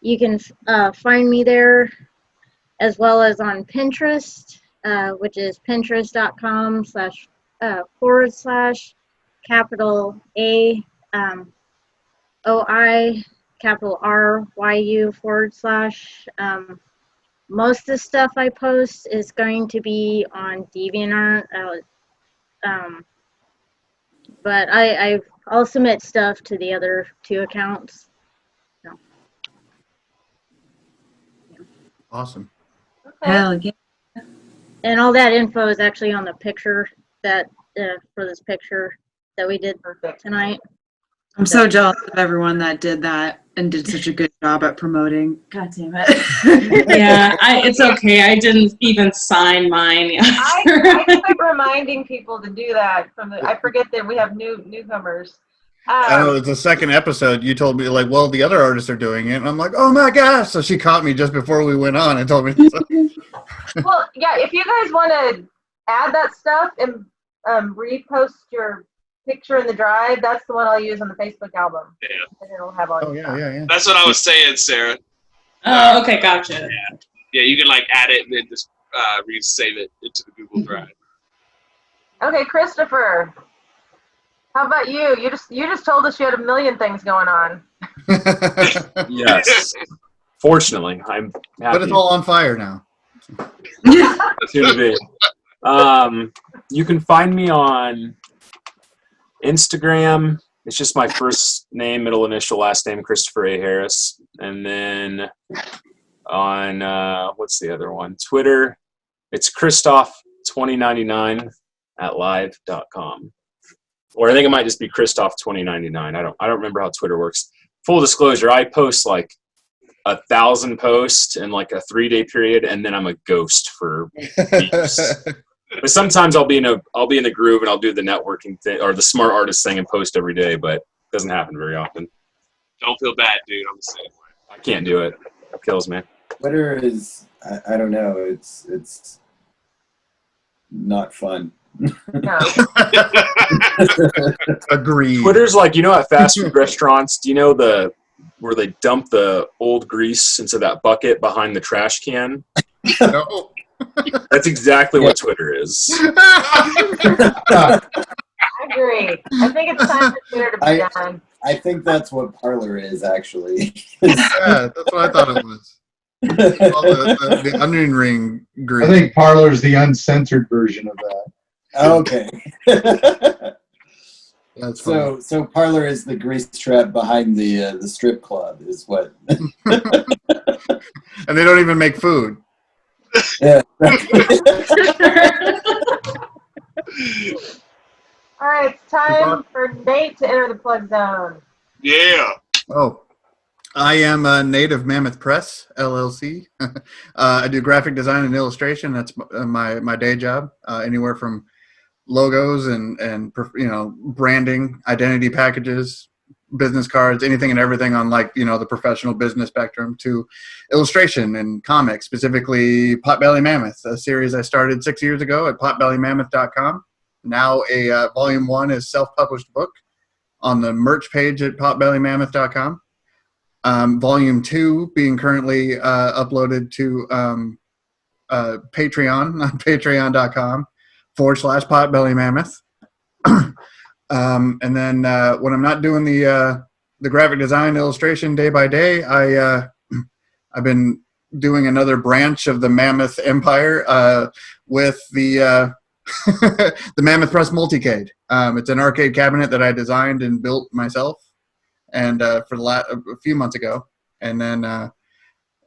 You can find me there, as well as on Pinterest, which is pinterest.com / capital A OI capital RYU / most of the stuff I post is going to be on DeviantArt. But I'll submit stuff to the other 2 accounts. So. Awesome. Okay. Hell yeah. And all that info is actually on the picture that for this picture that we did tonight. I'm so jealous of everyone that did that and did such a good job at promoting. God damn it. Yeah, it's okay. I didn't even sign mine yet. I keep reminding people to do that. I forget that we have newcomers. I know it's the second episode. You told me, like, well, the other artists are doing it. And I'm like, oh my gosh. So she caught me just before we went on and told me. Well, yeah, if you guys want to add that stuff and repost your picture in the drive, that's the one I'll use on the Facebook album. Yeah. And it'll have all your stuff. Yeah. That's what I was saying, Sarah. Oh, okay, gotcha. Yeah, you can like add it and then just resave it into the Google Drive. Okay, Christopher, how about you? You just told us you had a million things going on. Yes. Fortunately, I'm happy. But it's all on fire now. Soon to be. You can find me on Instagram. It's just my first name, middle initial, last name, Christopher A. Harris. And then on, what's the other one? Twitter, it's Christoph2099 at live.com. Or I think it might just be Christoph2099. I don't remember how Twitter works. Full disclosure, I post like 1,000 posts in like a 3-day period, and then I'm a ghost for weeks. But sometimes I'll be in the groove and I'll do the networking thing or the smart artist thing and post every day, but it doesn't happen very often. Don't feel bad, dude. I'm the same way. I can't do it. It kills me. Twitter is, I don't know. It's not fun. No. Agreed. Twitter's like, at fast food restaurants, do you know where they dump the old grease into that bucket behind the trash can? No. That's exactly what Twitter is. I agree. I think it's time for Twitter to be done. I think that's what Parler is, actually. Yeah, that's what I thought it was. The onion ring I grease. think Parlor's the uncensored version of that. Okay. That's funny. So Parler is the grease trap behind the strip club, is what. And they don't even make food. Yeah. All right, it's time for Nate to enter the plug zone. Yeah. Oh, I am a Native Mammoth Press, LLC. I do graphic design and illustration. That's my day job. Anywhere from logos and branding, identity packages, business cards, anything and everything on the professional business spectrum to illustration and comics, specifically Potbelly Mammoth, a series I started 6 years ago at potbellymammoth.com. Now a volume 1 is self-published book on the merch page at potbellymammoth.com. Volume 2 being currently uploaded to Patreon on patreon.com/potbellymammoth. And then when I'm not doing the graphic design illustration day by day, I've been doing another branch of the Mammoth Empire with the the Mammoth Press Multicade. It's an arcade cabinet that I designed and built myself, and a few months ago. And then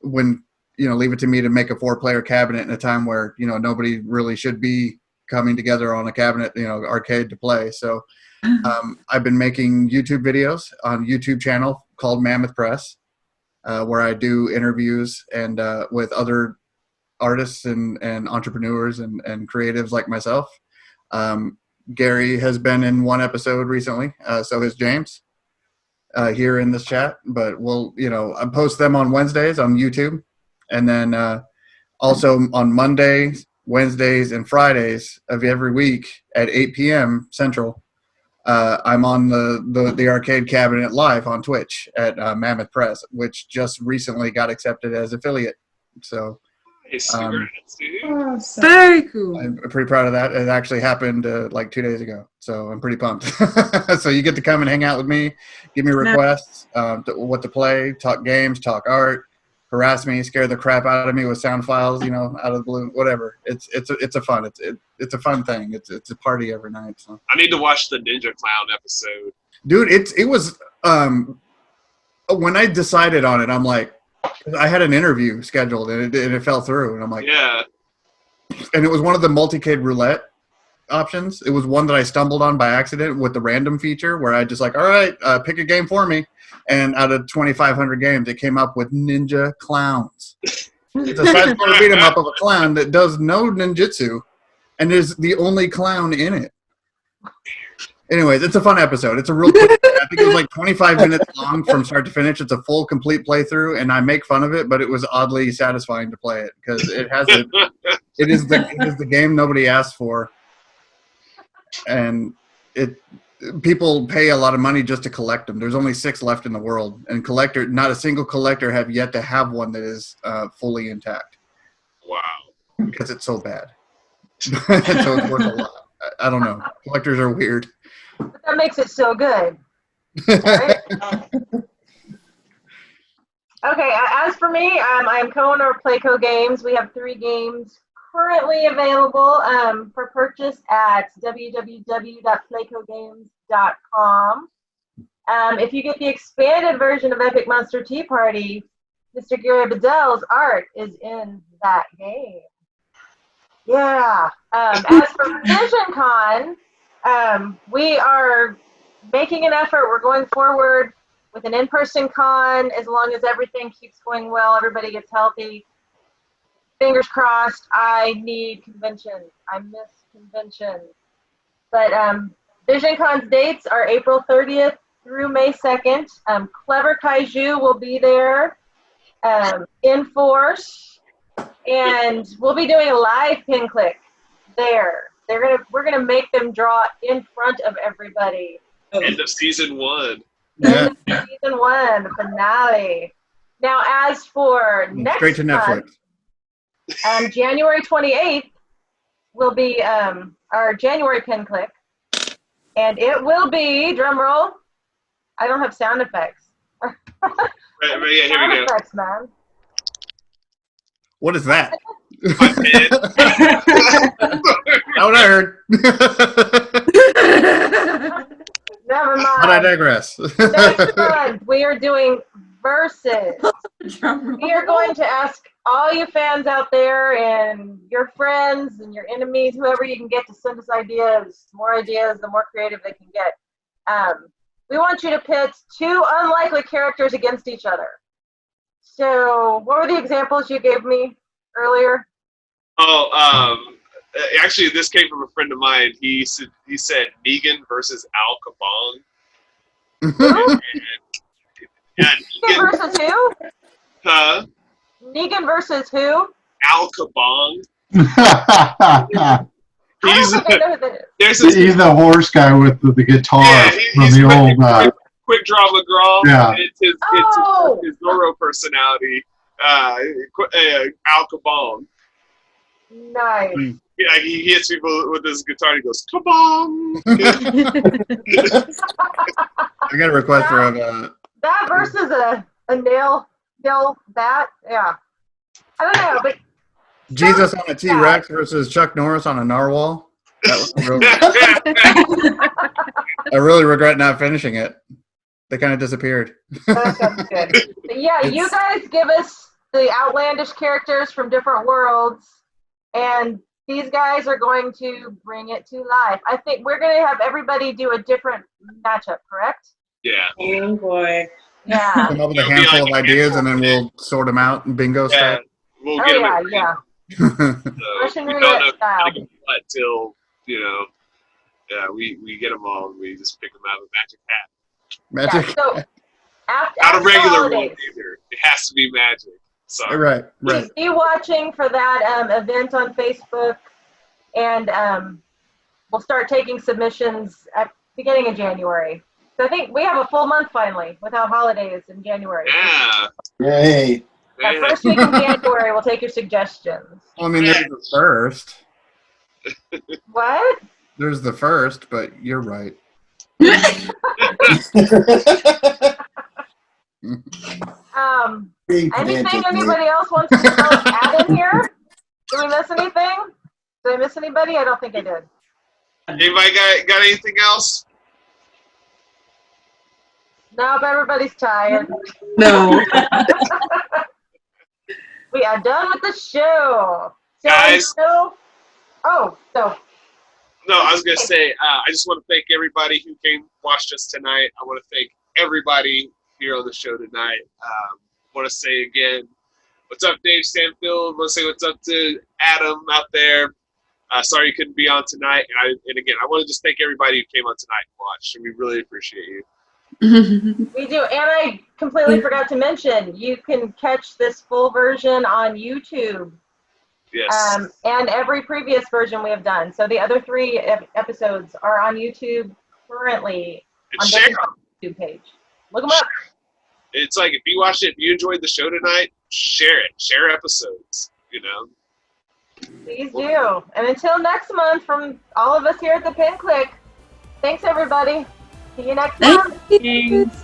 when leave it to me to make a 4-player cabinet in a time where nobody really should be coming together on a cabinet, arcade to play. So I've been making YouTube videos on YouTube channel called Mammoth Press, where I do interviews and with other artists and entrepreneurs and creatives like myself. Gary has been in one episode recently, so has James here in this chat. But I post them on Wednesdays on YouTube, and then also on Mondays, Wednesdays, and Fridays of every week at 8 p.m. Central. I'm on the arcade cabinet live on Twitch at Mammoth Press, which just recently got accepted as affiliate. So Nice. Congrats, dude. Very cool. I'm pretty proud of that. It actually happened 2 days ago, so I'm pretty pumped. So you get to come and hang out with me, give me requests, what to play, talk games, talk art, harass me, scare the crap out of me with sound files, out of the blue, whatever. It's a fun fun thing. It's a party every night. So I need to watch the Ninja Clown episode. dude, it was when I decided on it, I'm like, I had an interview scheduled and it fell through, and I'm like, Yeah. and it was one of the multicade roulette options. It was one that I stumbled on by accident with the random feature where I just all right, pick a game for me. And out of 2,500 games, it came up with Ninja Clowns. It's a side-scroller beat 'em up of a clown that does no ninjutsu and is the only clown in it. Anyways, it's a fun episode. It's a real quick, I think it was 25 minutes long from start to finish. It's a full, complete playthrough, and I make fun of it, but it was oddly satisfying to play it because it is the game nobody asked for. And people pay a lot of money just to collect them. There's only 6 left in the world, and not a single collector have yet to have one that is fully intact. Wow. Because it's so bad. So it's worth a lot. I don't know. Collectors are weird. But that makes it so good. Right? Okay, as for me, I am co-owner of Playco Games. We have 3 games currently available for purchase at www.playcogames.com. If you get the expanded version of Epic Monster Tea Party, Mr. Gary Bedell's art is in that game. Yeah. As for Visioncon, we are making an effort. We're going forward with an in-person con as long as everything keeps going well, everybody gets healthy. Fingers crossed. I need conventions. I miss conventions. But Visioncon's dates are April 30th through May 2nd. Clever Kaiju will be there in force. And we'll be doing a live pin click there. We're gonna make them draw in front of everybody. End of season 1. Yeah. Season 1, the finale. Now, as for next Straight to Netflix. month, January 28th will be our January pin click, and it will be, drum roll, I don't have sound effects. Right, yeah, here Sound we go. effects, man. What is that? My pen. That's what I heard. Never mind. But I digress. Next month, we are doing verses. We are going to ask all you fans out there and your friends and your enemies, whoever you can get to send us ideas. The more ideas, the more creative they can get. We want you to pit 2 unlikely characters against each other. So, what were the examples you gave me earlier? Oh, actually, this came from a friend of mine. He said Negan versus Al Capone. Yeah, Negan versus who? Huh? Negan versus who? Al Capone. I don't think I know who that is. There's this, He's the horse guy with the guitar from he's the old. Quick Draw McGraw. Yeah. It's his Zorro personality. Al Capone. Nice. Yeah, he hits people with his guitar and he goes, Kabong! I got a request for a. That versus a nail bat. Yeah. I don't know, but Jesus on a T-Rex versus Chuck Norris on a narwhal. That was I really regret not finishing it. They kind of disappeared. that sounds good. But yeah, you guys give us the outlandish characters from different worlds, and these guys are going to bring it to life. I think we're going to have everybody do a different matchup, correct? Yeah. Oh boy. Yeah. Come up with a handful of ideas, and then we'll sort them out and bingo Yeah. style. We'll Oh get yeah, them yeah. So Russian we don't roulette know style. how to get what till, we get them all and we just pick them out of a magic hat. Magic. Yeah, so after Not a regular holidays, one either. It has to be magic. So Right. please be watching for that event on Facebook, and we'll start taking submissions at the beginning of January. So I think we have a full month finally without holidays in January. yeah. Yay. That first week in January, we'll take your suggestions. I mean, there's the first. What? There's the first, but you're right. Anything anybody else wants to add in here? Did we miss anything? Did I miss anybody? I don't think I did. Anybody got anything else? Nope, everybody's tired. No. We are done with the show. So, Guys. so No, I was going to say, I just want to thank everybody who watched us tonight. I want to thank everybody here on the show tonight. Want to say again, what's up, Dave Stanfield? Want to say what's up to Adam out there. Sorry you couldn't be on tonight. And again, I want to just thank everybody who came on tonight and watched. And we really appreciate you. we do. And I completely forgot to mention, you can catch this full version on YouTube. Yes. And every previous version we have done. So the other 3 episodes are on YouTube currently And on share the YouTube page. Look them up. It's like if you watched it, if you enjoyed the show tonight, share it. Share episodes, Please do. And until next month, from all of us here at the Pin Click, thanks everybody. See you next month. Thanks.